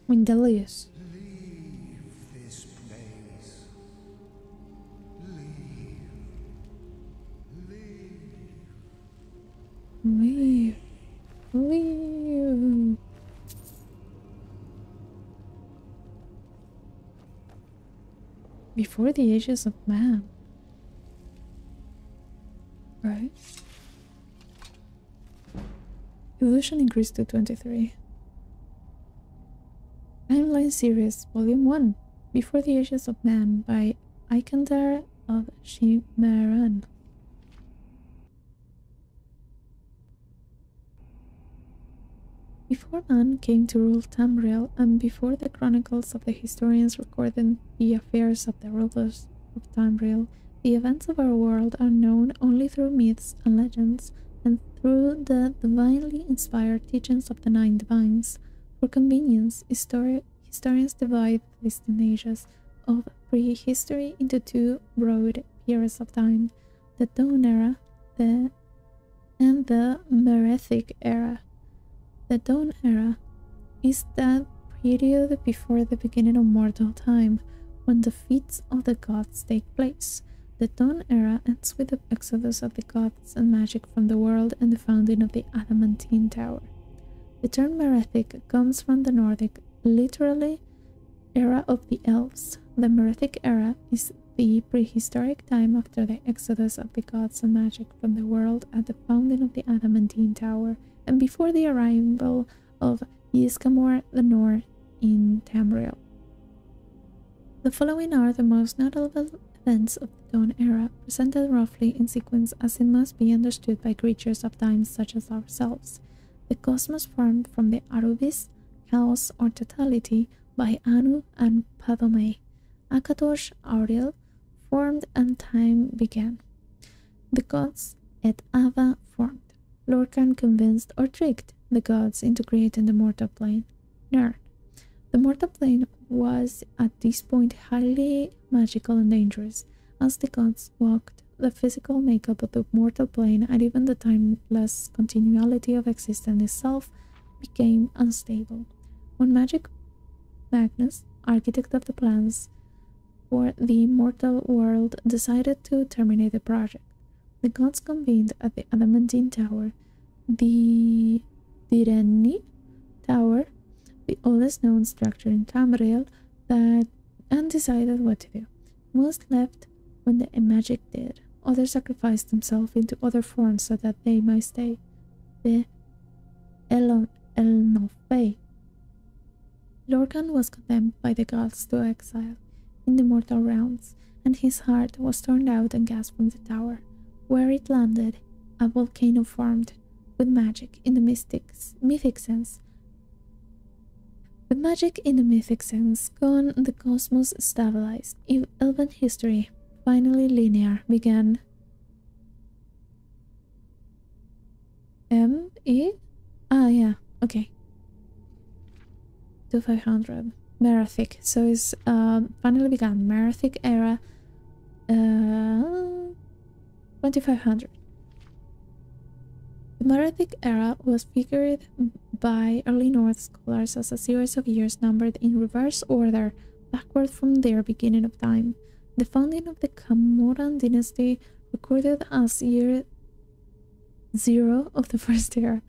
Windelius. Leave this place. Leave. Leave. Before the ages of man. Right. Illusion increased to 23. Timeline Series, Volume 1, Before the Ages of Man by Eikandar of Shimaran. Before man came to rule Tamriel, and before the chronicles of the historians recorded the affairs of the rulers of Tamriel, the events of our world are known only through myths and legends, and through the divinely inspired teachings of the Nine Divines. For convenience, historians divide the distant ages of prehistory into two broad periods of time, the Dawn Era and the Merethic Era. The Dawn Era is that period before the beginning of mortal time, when the feats of the gods take place. The Dawn Era ends with the exodus of the gods and magic from the world and the founding of the Adamantine Tower. The term Merethic comes from the Nordic, literally, era of the elves. The Merethic era is the prehistoric time after the exodus of the gods and magic from the world at the founding of the Adamantine Tower, and before the arrival of Yskamor the Nord in Tamriel. The following are the most notable events of the Dawn Era, presented roughly in sequence as it must be understood by creatures of time such as ourselves. The cosmos formed from the Arubis, chaos or totality, by Anu and Padome. Akatosh, Auriel, formed and time began. The gods et Ava formed. Lorcan convinced or tricked the gods into creating the mortal plane, Nirn. The mortal plane was at this point highly magical and dangerous. As the gods walked, the physical makeup of the mortal plane and even the timeless continuality of existence itself became unstable. When Magnus, architect of the plans for the mortal world, decided to terminate the project, the gods convened at the Adamantine Tower, the Direni Tower, the oldest known structure in Tamriel, and decided what to do. Most left when the magic did. Others sacrificed themselves into other forms so that they might stay. The Elnofe. Lorcan was condemned by the gods to exile in the mortal realms, and his heart was torn out and cast from the tower. Where it landed, a volcano formed, with magic in the mythic sense. With magic in the mythic sense gone, the cosmos stabilized. Elven history, finally linear, began. M-E? Ah, yeah, okay. 2500. Merathic. So it's finally began. Merathic era. 2500. The Merathic era was figured by early North scholars as a series of years numbered in reverse order, backward from their beginning of time. The founding of the Camoran dynasty recorded as year 0 of the first era.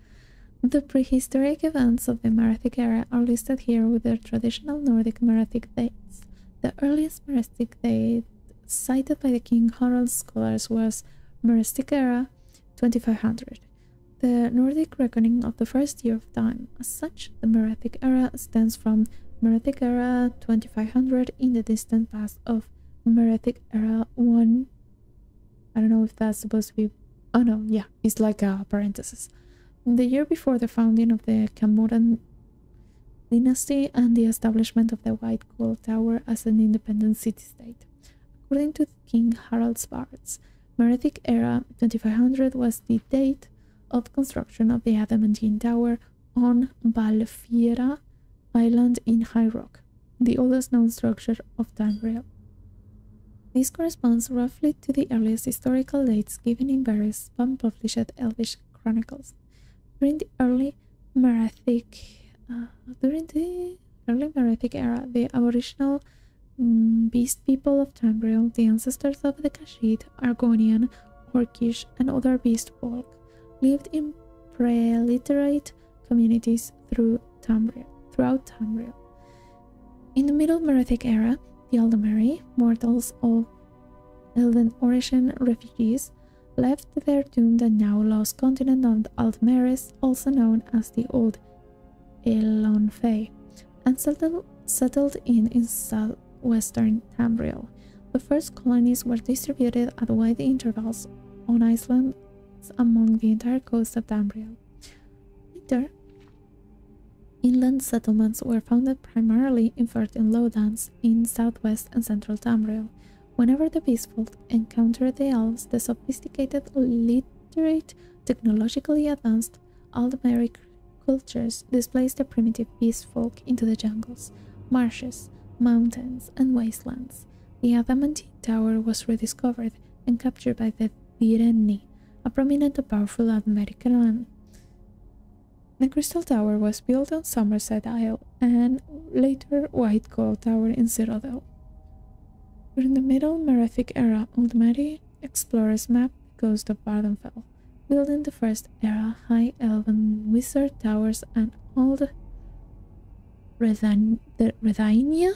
The prehistoric events of the Merathic era are listed here with their traditional Nordic Merathic dates. The earliest Merathic date cited by the King Harald scholars was Merathic era 2500, the Nordic reckoning of the first year of time. As such, the Merathic era stems from Merathic era 2500 in the distant past of Merathic era 1. I don't know if that's supposed to be. Oh no, yeah, it's like a parenthesis. The year before the founding of the Camoran dynasty and the establishment of the White Coal Tower as an independent city-state. According to King Harald's bards, Merathic era 2500 was the date of construction of the Adamantine Tower on Balfiera Island in High Rock, the oldest known structure of Tamriel. This corresponds roughly to the earliest historical dates given in various unpublished Elvish chronicles. During the early Merathic era, the aboriginal beast people of Tamriel, the ancestors of the Kashid, Argonian, Orcish, and other beast folk, lived in preliterate communities throughout Tamriel. In the Middle Merathic era, the Aldmeri, mortals of Elven origin refugees, left their doomed and now lost continent of Aldmeris, also known as the Old Elonfey, and settled in southwestern Tamriel. The first colonies were distributed at wide intervals on islands among the entire coast of Tamriel. Later, inland settlements were founded primarily in fertile lowlands in southwest and central Tamriel. Whenever the beastfolk encountered the elves, the sophisticated, literate, technologically advanced Aldmeri cultures displaced the primitive beastfolk into the jungles, marshes, mountains, and wastelands. The Adamantine Tower was rediscovered and captured by the Direnni, a prominent and powerful Aldmeri clan. The Crystal Tower was built on Somerset Isle and later White Coal Tower in Citadel. During the Middle Merathic era, Aldmeri explorers mapped the coast of Vardenfell, building the first era High Elven Wizard Towers and Old Redainia,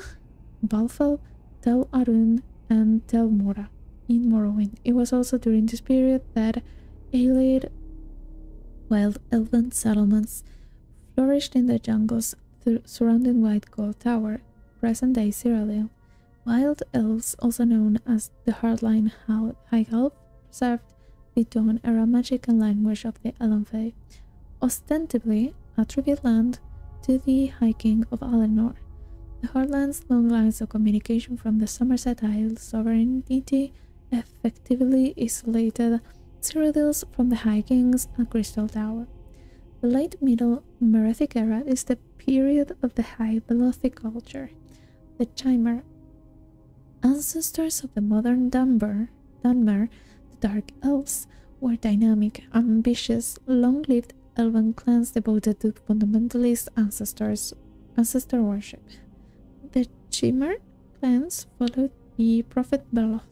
Balfell, Tel Arun, and Tel Mora in Morrowind. It was also during this period that allied wild elven settlements flourished in the jungles surrounding White Coal Tower, present-day Cyrodiil. Wild elves, also known as the Hardline High Elf, preserved the Dawn-era magic and language of the Elonfey, ostensibly attribute land to the High King of Alenor. The Hardline's long lines of communication from the Somerset Isle sovereignty effectively isolated Cyrodiils from the High Kings and Crystal Tower. The late Middle Merathic era is the period of the High Belothic culture. The Chimera, ancestors of the modern Dwenmer, the Dark Elves, were dynamic, ambitious, long-lived elven clans devoted to fundamentalist ancestor worship. The Chimera clans followed the prophet Beloth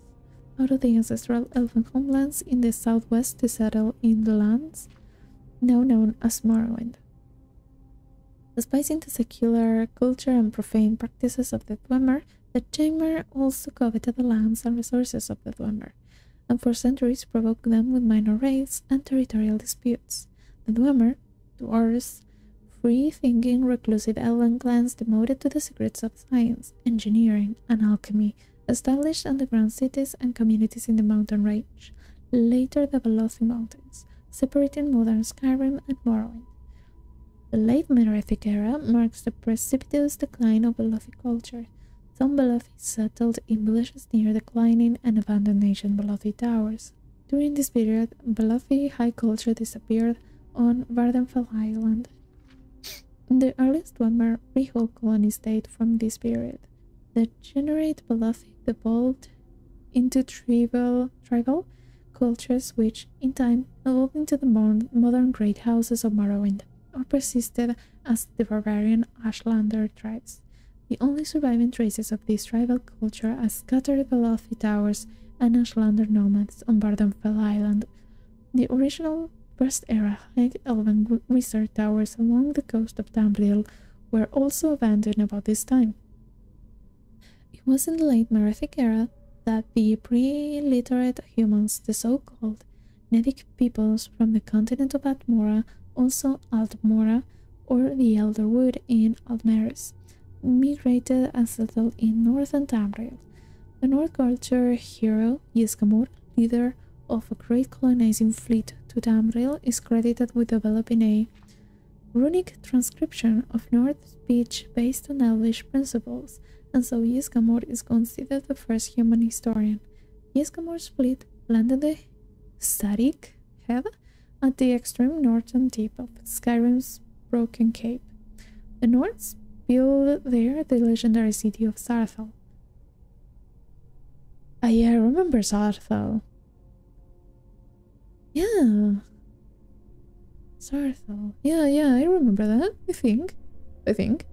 out of the ancestral elven homelands in the southwest to settle in the lands now known as Morrowind. Despising the secular culture and profane practices of the Dwenmer, the Chimera also coveted the lands and resources of the Dwenmer, and for centuries provoked them with minor raids and territorial disputes. The Dwenmer, dwarves, free-thinking, reclusive elven clans devoted to the secrets of science, engineering, and alchemy, established underground cities and communities in the mountain range, later the Velothi Mountains, separating modern Skyrim and Morrowind. The late Meroitic era marks the precipitous decline of Velothi culture. Some Velothi settled in villages near declining and abandoned ancient Velothi towers. During this period, Velothi high culture disappeared on Vardenfell Island. The earliest Dwenmer Iquiries colonies date from this period. The generate Velothi evolved into tribal cultures which, in time, evolved into the modern great houses of Morrowind, or persisted as the barbarian Ashlander tribes. The only surviving traces of this tribal culture are scattered Velothi towers and Ashlander nomads on Vardenfell Island. The original First-era high elven wizard towers along the coast of Tamriel were also abandoned about this time. It was in the late Meroitic era that the pre-literate humans, the so-called Nedic peoples from the continent of Atmora, also Altmora, or the Elderwood in Altmeris, migrated and settled in northern Tamriel. The North culture hero Ysgramor, leader of a great colonizing fleet to Tamriel, is credited with developing a runic transcription of North speech based on Elvish principles, and so Ysgramor is considered the first human historian. Ysgramor's fleet landed the Static Head at the extreme northern tip of Skyrim's Broken Cape. The Nords built there the legendary city of Sarthal. Ah, yeah, I remember Sarthal. Yeah. Sarthal. Yeah, I remember that. I think.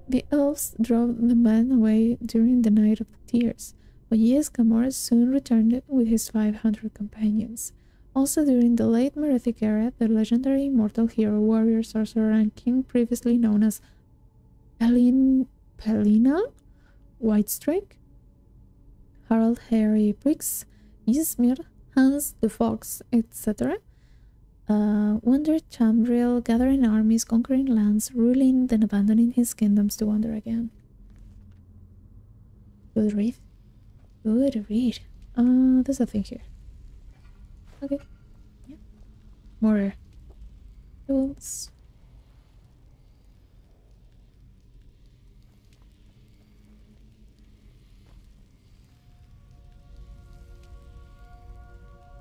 The elves drove the men away during the Night of Tears, but Ysgramor soon returned with his 500 companions. Also during the late Meroitic era, the legendary immortal hero, warrior, sorcerer, and king previously known as Pelinal Whitestrake, Harald Harry Briggs, Ysmir, Hans the Fox, etc., wandered Tamriel, gathering armies, conquering lands, ruling, then abandoning his kingdoms to wander again. Good read. There's a thing here. Okay. Yeah. More tools.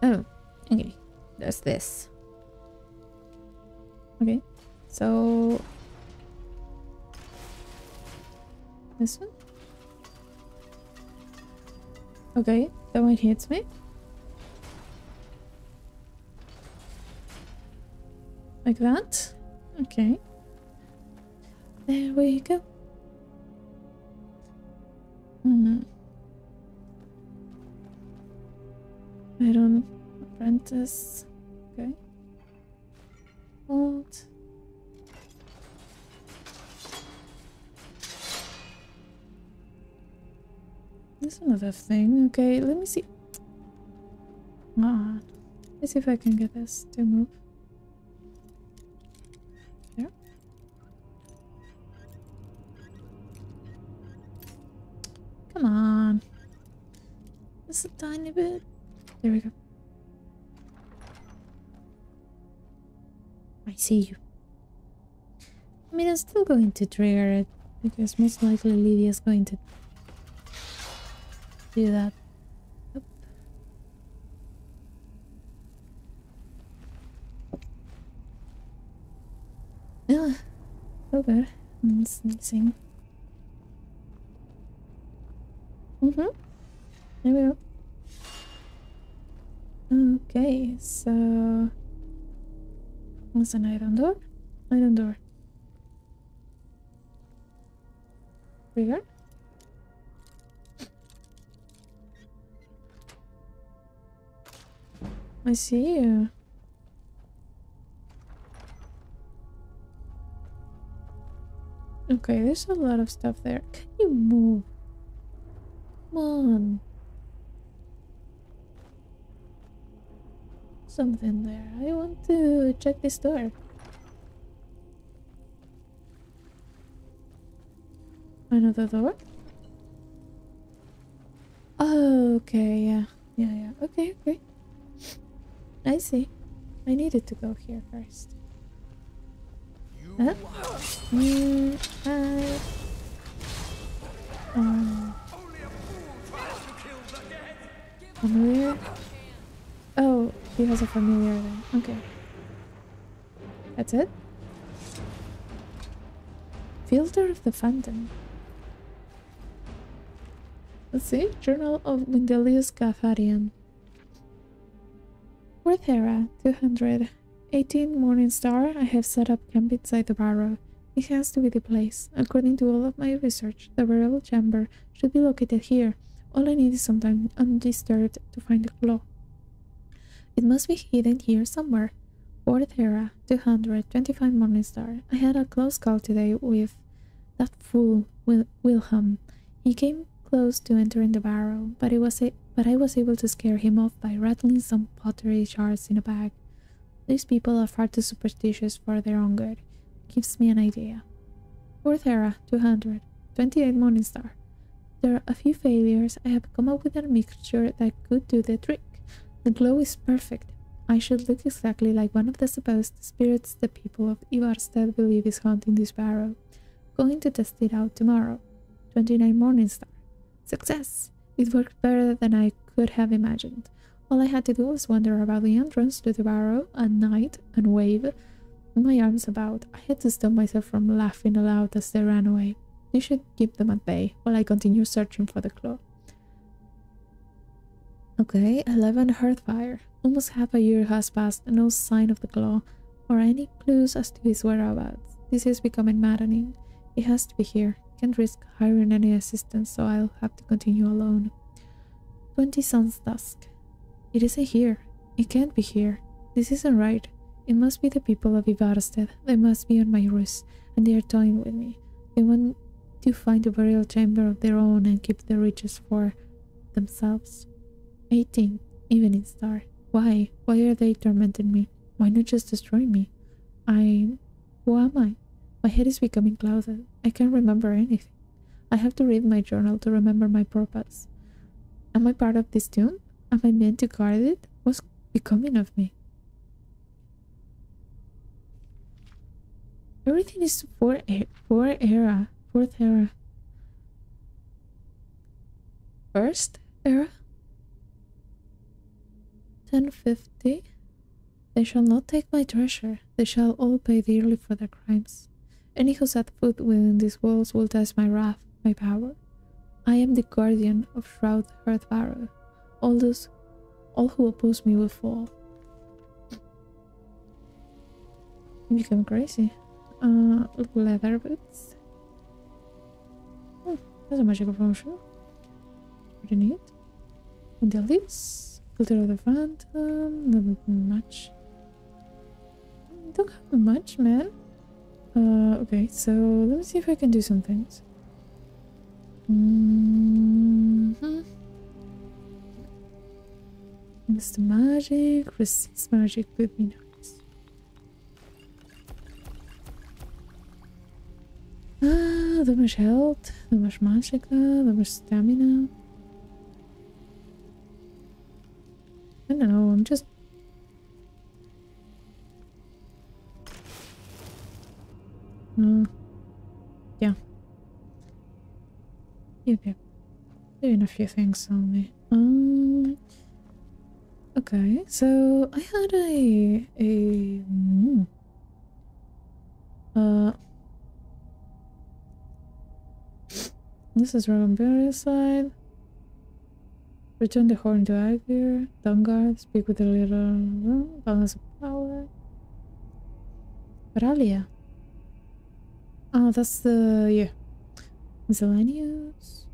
Oh, okay. There's this. Okay, so this one. Okay, that one hits me. Like that. Okay. There we go. I don't apprentice. Okay. Hold. There's another thing. Okay, let me see. Let's see if I can get this to move. There. Come on. Just a tiny bit. There we go. I see you. I mean, I'm still going to trigger it because most likely Lydia's going to do that. Yep. Oh good. I'm sneezing. There we go. Okay, so what's an item door? Item door. Trigger. I see you. Okay, there's a lot of stuff there. Can you move? Come on. Something there. I want to check this door. Another door? Oh, okay, yeah. Yeah. Okay. I see. I needed to go here first. Huh? Familiar? Oh, he has a familiar then. Okay. That's it? Filter of the Phantom. Let's see. Journal of Windelius Gatharian. Fourth Era, 200. 18 Morning Star. I have set up camp inside the Barrow. It has to be the place. According to all of my research, the burial chamber should be located here. All I need is some time undisturbed to find the claw. It must be hidden here somewhere. Fourth Era, 225 Morning Star. I had a close call today with that fool, Wilhelm. He came close to entering the Barrow, but I was able to scare him off by rattling some pottery shards in a bag. These people are far too superstitious for their own good. Gives me an idea. Fourth Era, 200. 28 Morning Star. There are a few failures. I have come up with a mixture that could do the trick. The glow is perfect. I should look exactly like one of the supposed spirits the people of Ivarstead believe is haunting this Barrow. Going to test it out tomorrow. 29 Morning Star. Success! It worked better than I could have imagined. All I had to do was wander about the entrance to the Barrow at night and wave my arms about. I had to stop myself from laughing aloud as they ran away. You should keep them at bay while I continue searching for the claw. Okay, 11 Hearthfire. Almost half a year has passed and no sign of the claw or any clues as to his whereabouts. This is becoming maddening. It has to be here. Can't risk hiring any assistance, so I'll have to continue alone. 20 Sun's Dusk. It isn't here. It can't be here. This isn't right. It must be the people of Ivarstead. They must be on my ruse, and they are toying with me. They want to find a burial chamber of their own and keep the riches for themselves. 18. Evening Star. Why? Why are they tormenting me? Why not just destroy me? Who am I? My head is becoming clouded. I can't remember anything. I have to read my journal to remember my purpose. Am I part of this tomb? Am I meant to guard it? What's becoming of me? Everything is fourth era. First era? 1050. They shall not take my treasure. They shall all pay dearly for their crimes. Any who set foot within these walls will test my wrath, my power. I am the guardian of Shroud, Hearth, Barrow. All who oppose me will fall. You become crazy. Leather boots. Oh, that's a magical potion. Pretty neat. And the leaves. Filter of the Phantom. Not much. Don't have much, man. Okay, so let me see if I can do some things. Mr. Magic, resist magic would be nice. That much health, that much magic, that much stamina. I don't know, I'm just... yeah. Yep. Doing a few things only. Okay, so I had this is Ravenberry side. Return the horn to Agir. Dungard, speak with the leader. Balance of power. Ralia. Oh, that's the... yeah. Miscellaneous.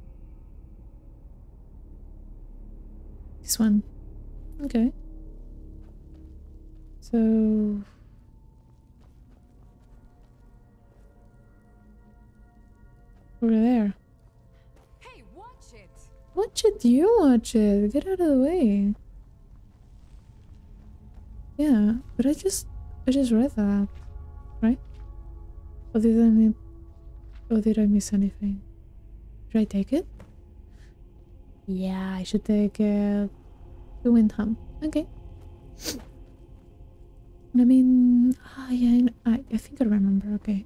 This one. Okay. So... over there. Hey, watch it! Watch it, you watch it. Get out of the way. Yeah, but I just read that, right? Or did I miss anything? Should I take it? Yeah, I should take it. To Windham. Okay. I mean, yeah, I think I remember. Okay.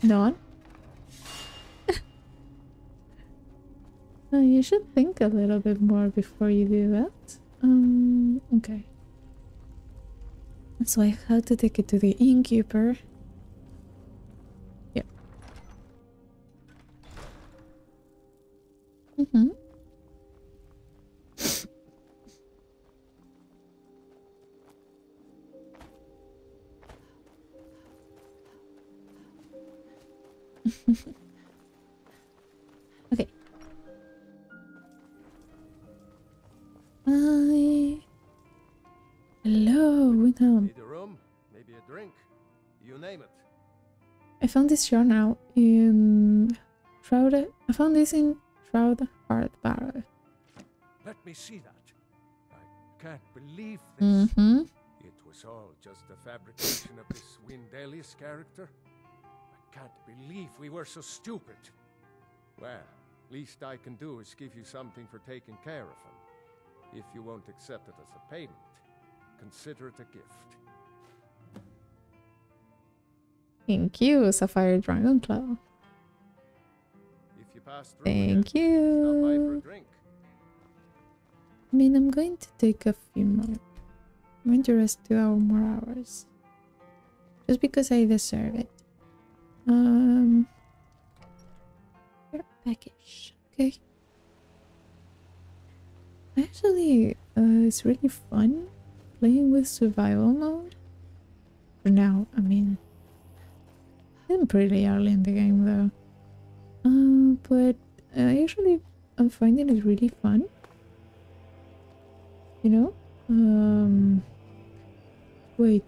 Dawn? You should think a little bit more before you do that. Okay. So I had to take it to the innkeeper. Yeah. Okay. Hello, Windham. Need a room? Maybe a drink? You name it. I found this journal in Shroud. I found this in Shroud, Hearth, Barrow. Let me see that. I can't believe this. It was all just a fabrication of this Windelius character. I can't believe we were so stupid. Well, least I can do is give you something for taking care of him. If you won't accept it as a payment, consider it a gift. Thank you, Sapphire Dragonclaw. If you pass through Thank here, stop by for a you. drink. I mean, I'm going to take a few more. I'm going to rest 2 more hours. Just because I deserve it. Your package. Okay. Actually, it's really fun playing with survival mode. For now, I mean, I'm pretty early in the game though. But actually, I'm finding it really fun. You know? Wait.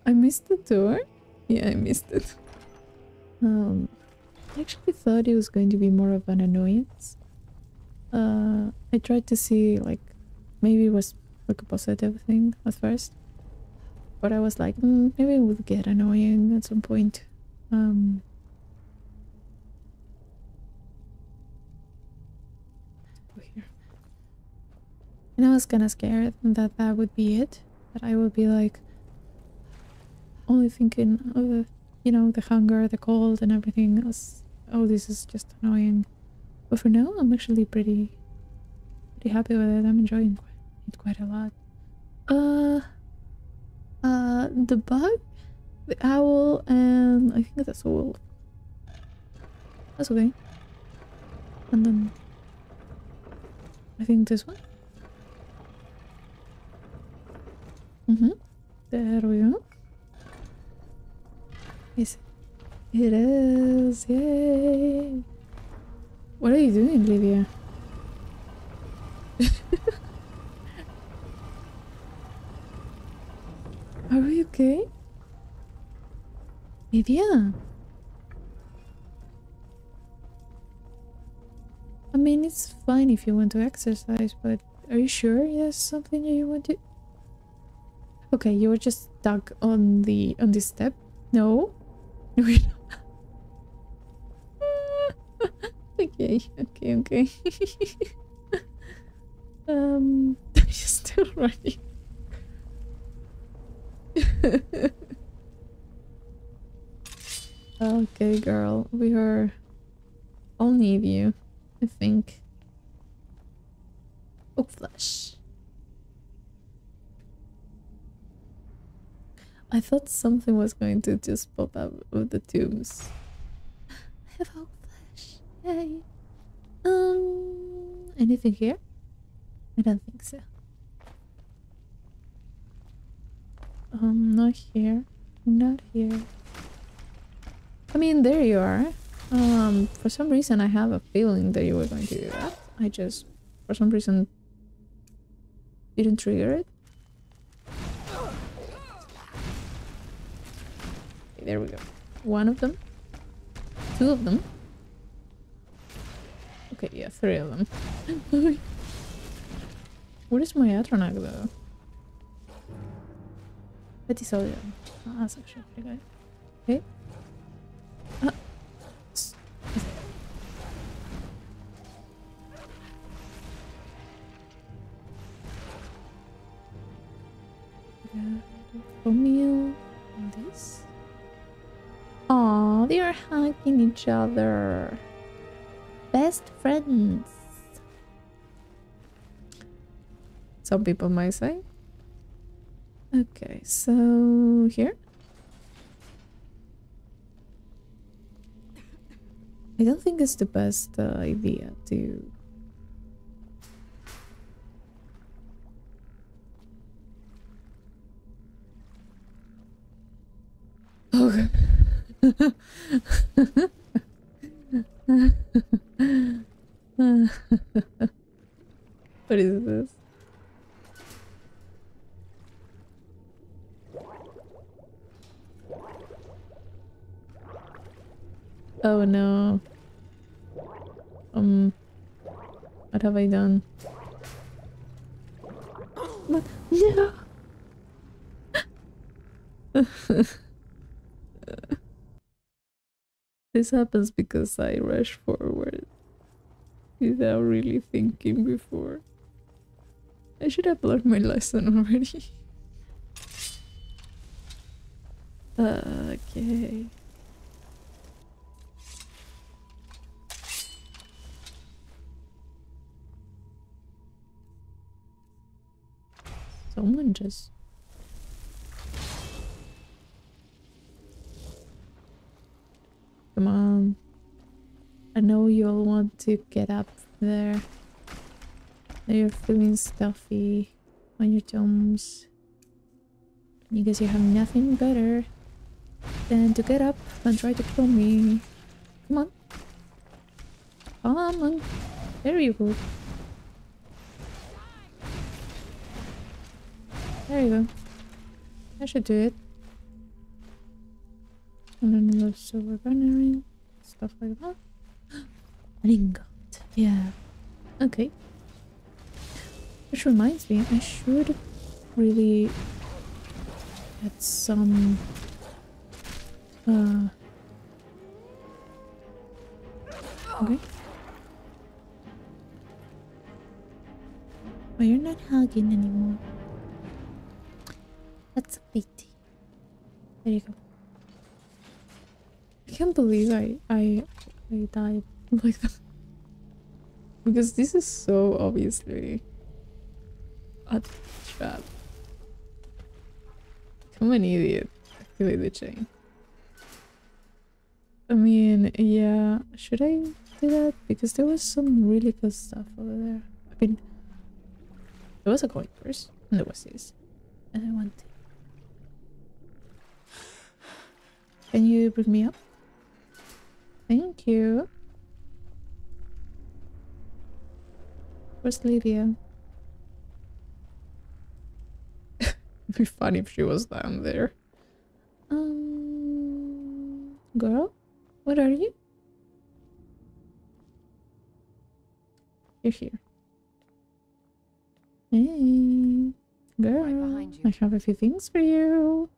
I missed the door? Yeah, I missed it. I actually thought it was going to be more of an annoyance. I tried to see, like, maybe it was like a positive thing at first. But I was like, maybe it would get annoying at some point. Over here. And I was kind of scared that that would be it. That I would be like, only thinking of, you know, the hunger, the cold, and everything else. Oh, this is just annoying. But for now, I'm actually pretty happy with it. I'm enjoying it quite a lot. The bug, the owl, and I think that's a wolf. That's okay. And then I think this one. There we go. Yes, it is. Yay! What are you doing, Lydia? Are we okay? Lydia? I mean, it's fine if you want to exercise, but are you sure there's something you want to... Okay, you were just stuck on this step? No? Okay. You're still running. Okay, girl, we all need you, I think. Oak flesh. I thought something was going to just pop up with the tubes. I have oak flesh. Yay. Anything here? I don't think so. Not here. Not here. I mean, there you are. For some reason I have a feeling that you were going to do that. I just, for some reason, didn't trigger it. Okay, there we go. One of them. Two of them. Okay, yeah, three of them. What is my Atronach though? Petty soldier. Oh, that's actually pretty good. Okay. Romeo and this. Aw, they are hugging each other. Best friends. Some people might say. Okay, so here. I don't think it's the best idea to... Oh. What is this? Oh no. What have I done? What? No! This happens because I rush forward without really thinking before. I should have learned my lesson already. Okay. Someone just... Come on. I know you'll want to get up there. Now you're feeling stuffy on your toes. Because you have nothing better than to get up and try to kill me. Come on. Come on. There you go. There you go. I should do it. And then another silver banner, stuff like that. An ingot. Yeah. Okay. Which reminds me, I should really get some okay. Oh, you're not hugging anymore. That's a pity. There you go. I can't believe I died like that. Because this is so obviously a trap. I'm an idiot. Activate the chain. I mean, yeah, should I do that? Because there was some really good stuff over there. I mean, there was a coin purse, and there was this. And I want it. Can you bring me up? Thank you. Where's Lydia? It'd be funny if she was down there. Girl? What are you? You're here. Hey, girl. Right behind you. I have a few things for you.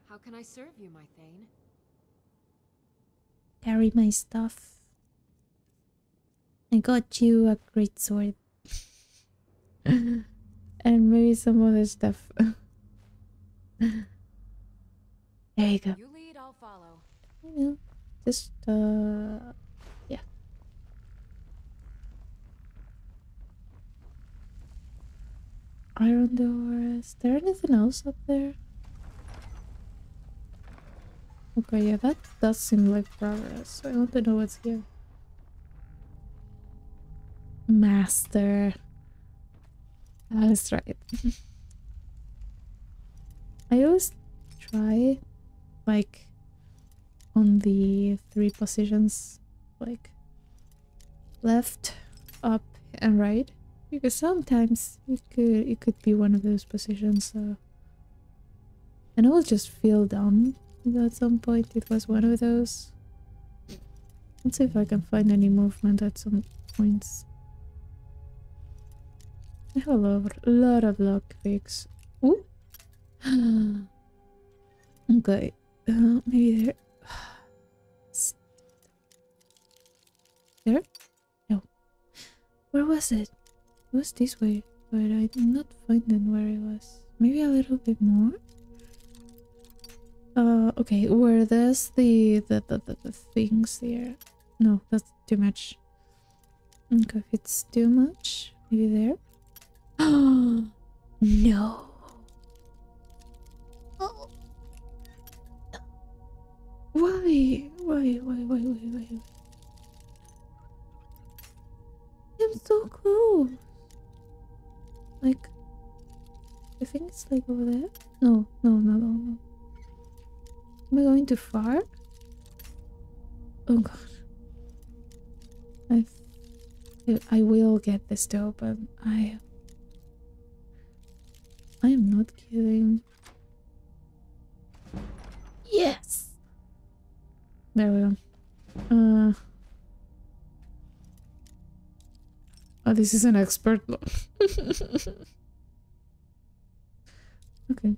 How can I serve you, my Thane? Carry my stuff. I got you a great sword. And maybe some other stuff. There you go. You lead, I'll follow. I know. Just, yeah. Iron door. Is there anything else up there? Okay, yeah, that does seem like progress. I want to know what's here. Master. Let's try it. I always try, like, on the 3 positions, like, left, up, and right. Because sometimes it could be one of those positions, and I will just feel dumb. At some point it was one of those. Let's see if I can find any movement at some points. I have a lot of lockpicks. Ooh! Okay. Maybe there. There? No. Where was it? It was this way, but I did not find it where it was. Maybe a little bit more. Okay, were there's the things there? No, that's too much. Okay, if it's too much, maybe there. Oh no! Oh. Why? Why? I'm so close. Like, I think it's like over there. No. Am I going too far? Oh god. I will get this to open. I am not kidding. Yes! There we go. Oh, this is an expert look. Okay.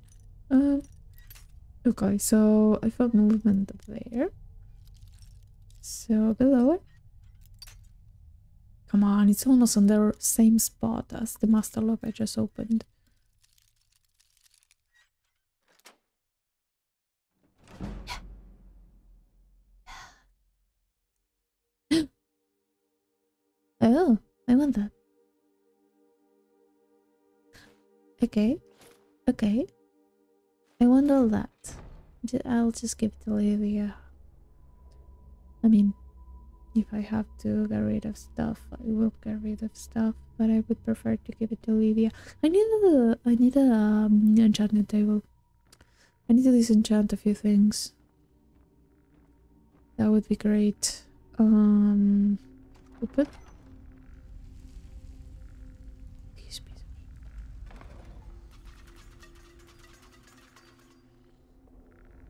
Okay, so I felt movement up there. So below it. Come on, it's almost on the same spot as the master lock I just opened. Oh, I want that. Okay. I want all that. I'll just give it to Lydia. I mean, if I have to get rid of stuff, I will get rid of stuff, but I would prefer to give it to Lydia. I need a enchantment table. I need to disenchant a few things. That would be great. Open.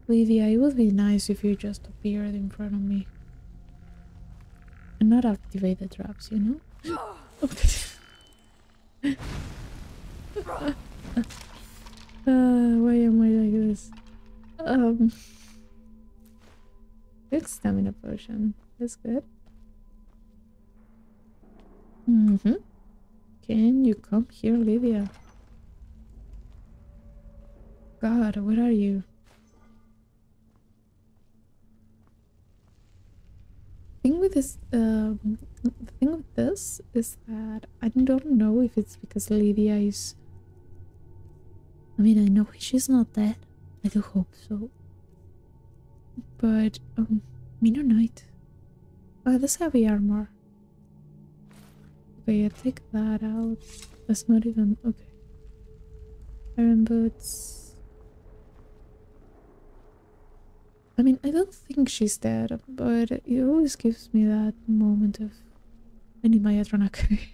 Lydia, it would be nice if you just appeared in front of me. And not activate the traps, you know? Why am I like this? Big stamina potion. That's good. Can you come here, Lydia? God, where are you? The thing with this is that I don't know if it's because Lydia is... I mean, I know she's not dead. I do hope so. But, Minor Knight. Oh, that's heavy armor. Okay, I take that out. That's not even... Okay. Iron boots. I mean, I don't think she's dead, but it always gives me that moment of... I need my Aetherium.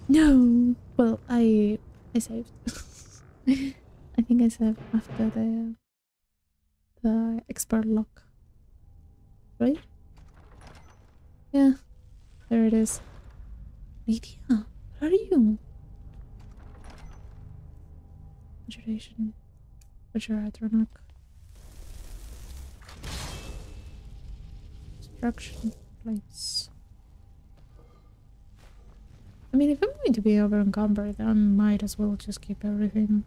No! Well, I saved. I think I saved after the expert lock. Right? Yeah. There it is. Lydia, where are you? Conjuration. Put your Aetherium. Destruction place. I mean, if I'm going to be over encumbered, then I might as well just keep everything.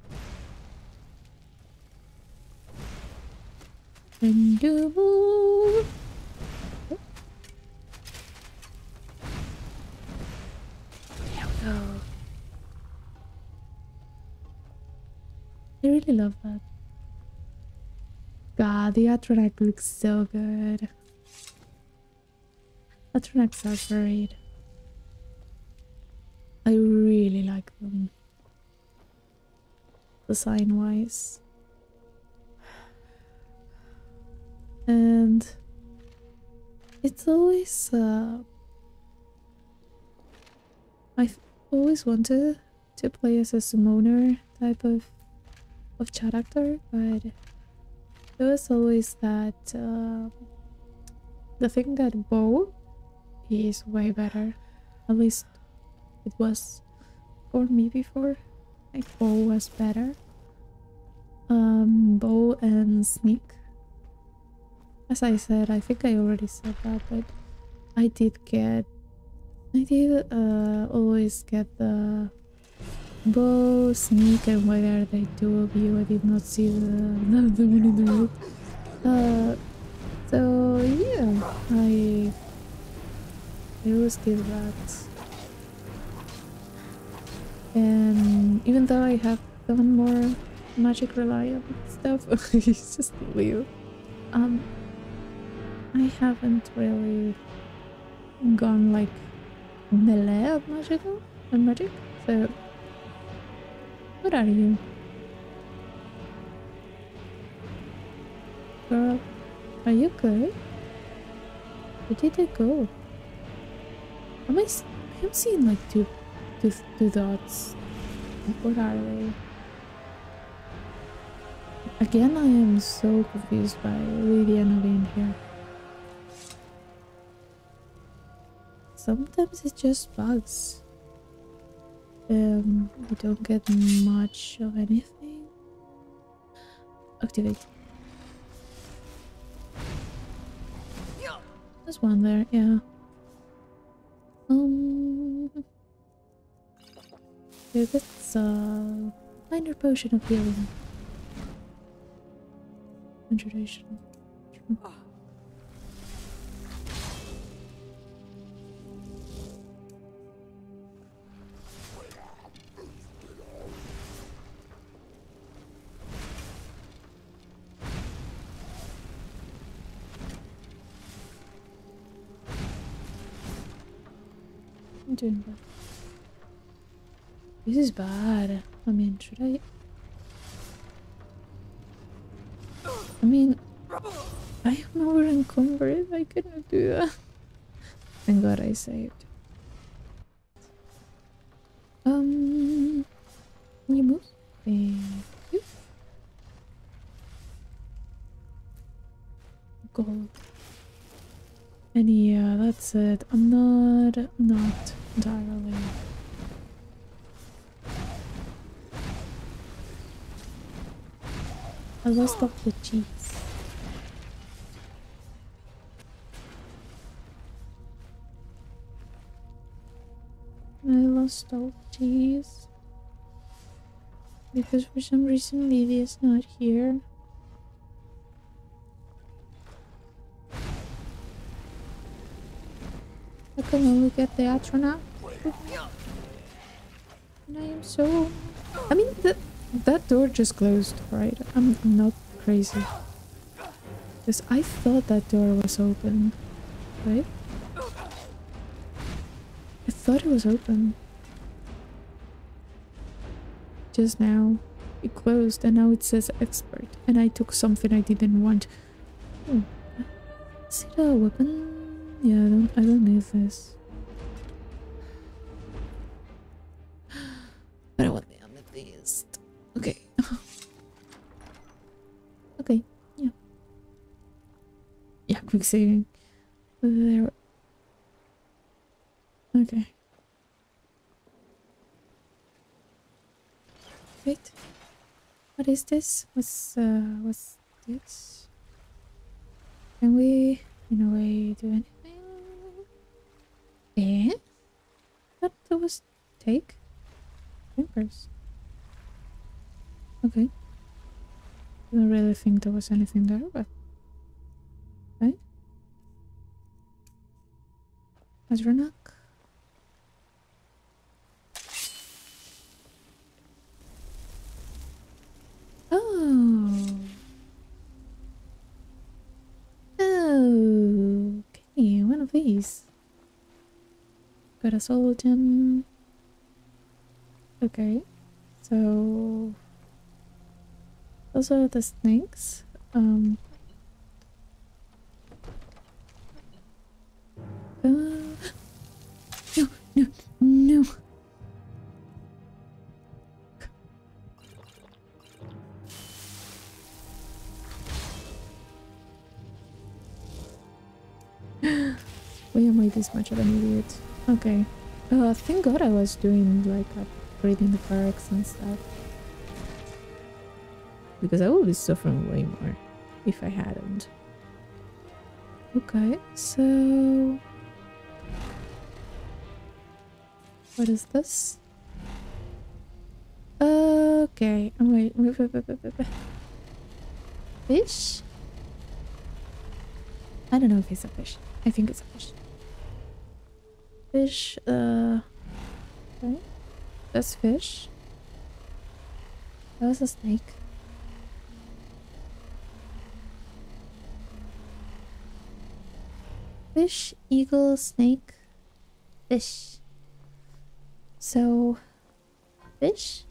And do. There we go. I really love that. God, the Aetherium looks so good. Aetheriums are great. I really like them. Design wise. And it's always I've always wanted to play as a summoner type of character, but there was always that the thing that bow is way better. At least it was for me before. Like bow was better. Bow and sneak. As I said, I think I already said that, but I did always get the bow, sneak, and why are there two of you? I did not see the one in the room. So yeah, I always did that. And even though I have done more magic reliable stuff, it's just weird. I haven't really gone like melee of magic, so what are you? Girl, are you good? Where did they go? I'm seeing like two dots. What are they? Again, I am so confused by Lydia not being here. Sometimes it's just bugs. We don't get much of anything. Activate. There's one there, yeah. Yeah, that's a minor potion of healing. Conjuration. I'm doing bad. This is bad. I mean, should I? I mean, I am over encumbered. I couldn't do that. Thank God I saved. Can you move? Thank you. Gold. And yeah, that's it. I'm not entirely. I lost all the cheese. I lost all the cheese. Because for some reason Lydia's not here. I can only get the Atronaut. And I am so... I mean, that door just closed, right? I'm not crazy. Because I thought that door was open. Right? I thought it was open. Just now. It closed and now it says expert. And I took something I didn't want. Oh. Is it a weapon? Yeah, I don't need this. But I want the amethyst. Okay. Okay, yeah. Yeah, quick saving. There. Okay. Wait. What is this? What's this? Can we in a way do anything? Eh? That was take? Fingers. Okay. Didn't really think there was anything there, but okay. Azranak. Oh. Okay, one of these. Got a soul gem. Okay, so those are the snakes. No, no. Why am I this much of an idiot? Okay. Thank God I was doing like upgrading the barracks and stuff. Because I would be suffering way more if I hadn't. Okay, so What is this? Okay. Oh, wait. Fish? I don't know if it's a fish. I think it's a fish. Fish, okay. That's fish. That was a snake. Fish, eagle, snake, fish. So, fish,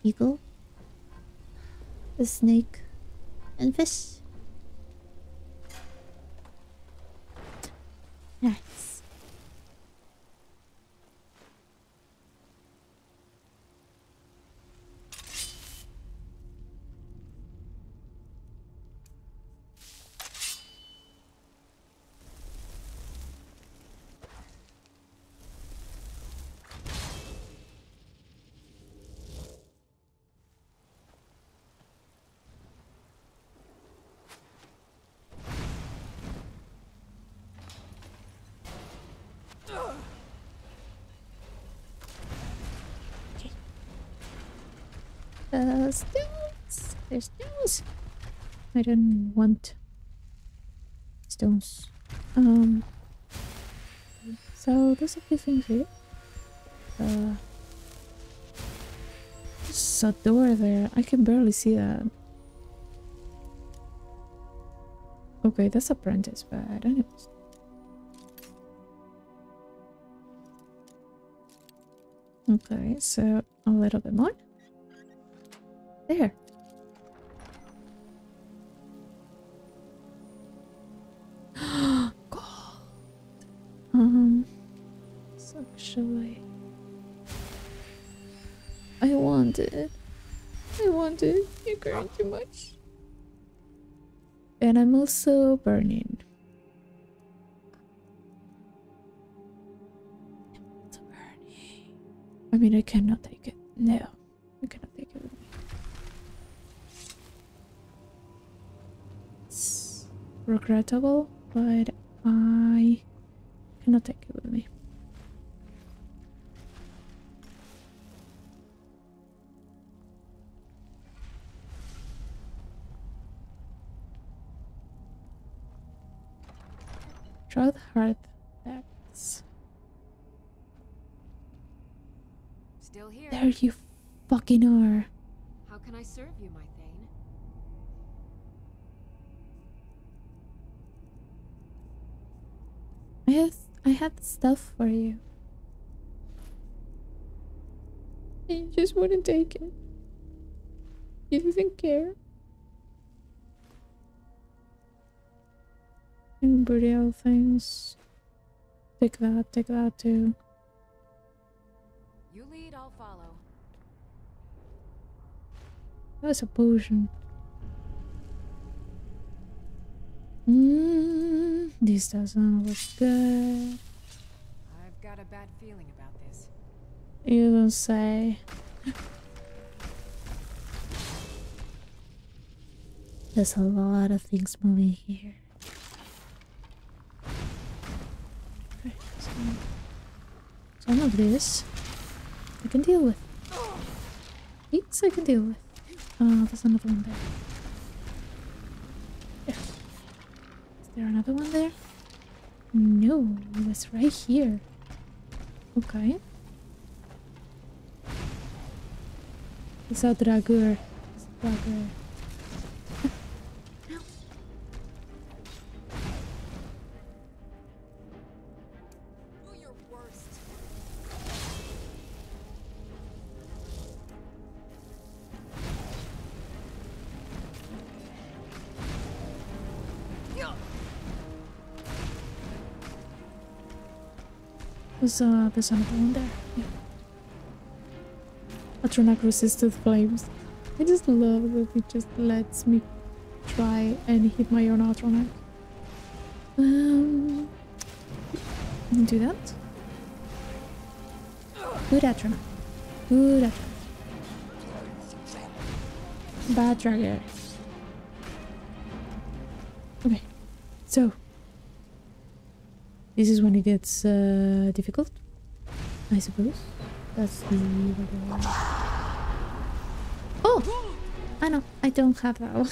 eagle, the snake, and fish. Nice. Stones! There's stones! I don't want stones. So there's a few things here. There's a door there. I can barely see that. Okay, that's apprentice, but anyways. Okay, so a little bit more. There. God. Actually, I want it. You're carrying too much. And I'm also burning. It's burning. I mean, I cannot take it. No, I cannot take it with me. It's regrettable, but I cannot take it with me. Shroud, Hearth, Depths. Still here. There you fucking are. How can I serve you, my Thane? I had stuff for you. And you just wouldn't take it. You didn't care. And burial things. Take that too. You lead, I'll follow. That's a potion. This doesn't look good. I've got a bad feeling about this. You don't say. There's a lot of things moving here. Okay, so some of this I can deal with. These I can deal with. There's another one there. There. Is there another one there? No, it was right here. Okay. It's a dragger. It's a dragger. No. Oh, you're worst. There's another one there. Yeah. Atronach resisted flames. I just love that it just lets me try and hit my own Atronach. Do that. Good Atronach. Good Atronach. Bad Dragger. Okay, so this is when it gets difficult. I suppose. That's the... Oh! I know, I don't have that one.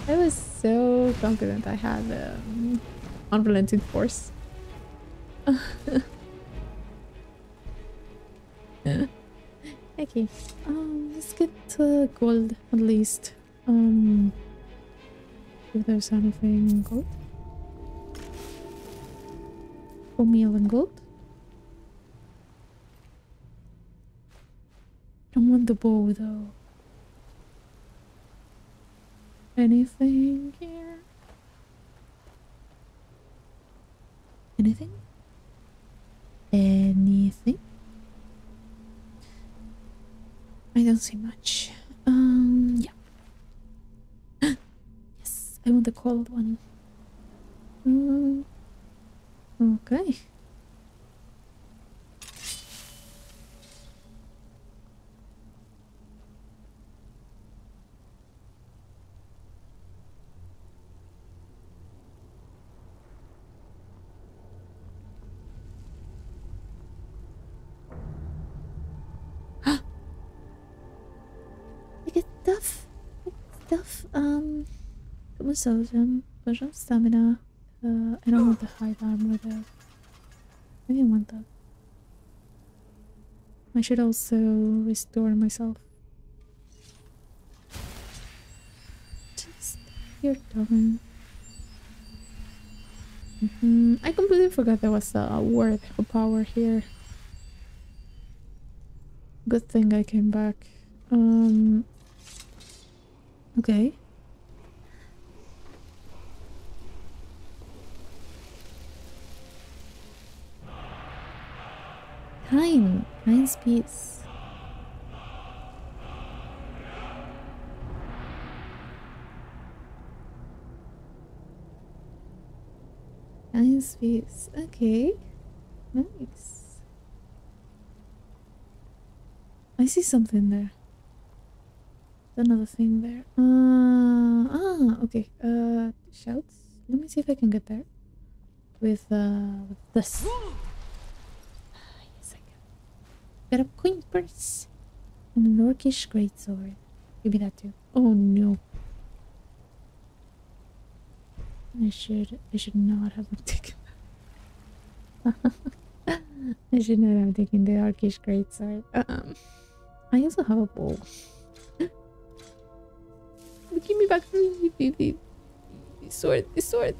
I was so confident I had Unrelenting Force. Okay, let's get gold at least. If there's anything gold. 4 million gold. Don't want the bow though. Anything here? Anything? Anything? I don't see much. Yeah. Yes, I want the cold one. Okay. Stuff. Put my Soldium, push up stamina. I don't want the high armor though. Maybe I want that. I should also restore myself. Just your turn. I completely forgot there was a word of power here. Good thing I came back. Okay. Nine speeds. Nine speeds. Okay. Nice. I see something there. Another thing there. Okay. Shouts. Let me see if I can get there. With this. Yes, I can. Got a coin purse. And an orcish greatsword. Give me that too. Oh no. I should not have taken that. I should not have taken the orcish greatsword. I also have a bow. Give me back the sword, the sword.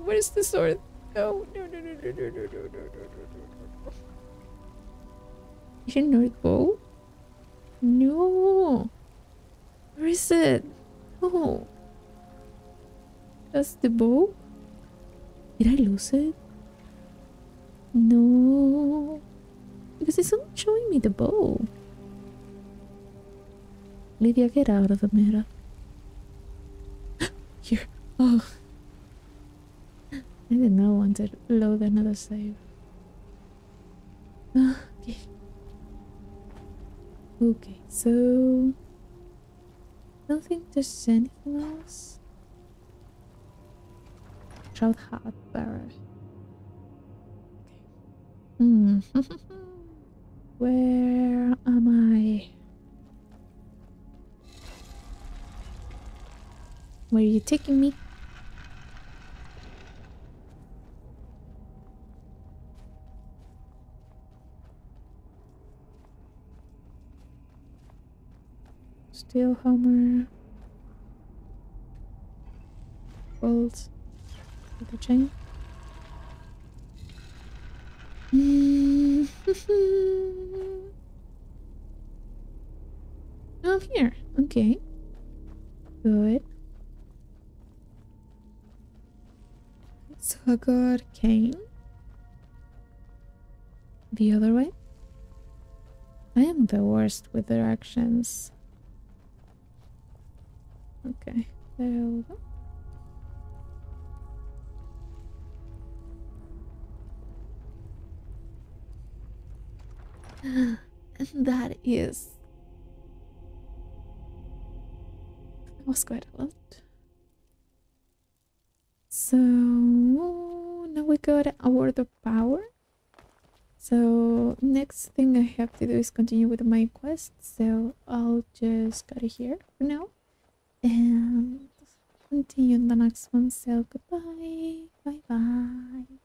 Where's the sword? No. Is it North bow? No. Where is it? Oh. That's the bow? Did I lose it? No. Because it's not showing me the bow. Lydia, get out of the mirror. Here. Oh. I did not want to load another save. Okay. Okay, so... I don't think there's anything else. Shroud Hearth, Barrow. Okay. Where am I? Where are you taking me? Steel hammer. Bolts. With the chain. Oh, here. Okay. Good. So I got Kane. The other way? I am the worst with directions. Okay, there we go. And that was quite a lot. So now we we got a word of power. So next thing I have to do is continue with my quest. So I'll just cut it here for now and continue in the next one. So goodbye, bye bye.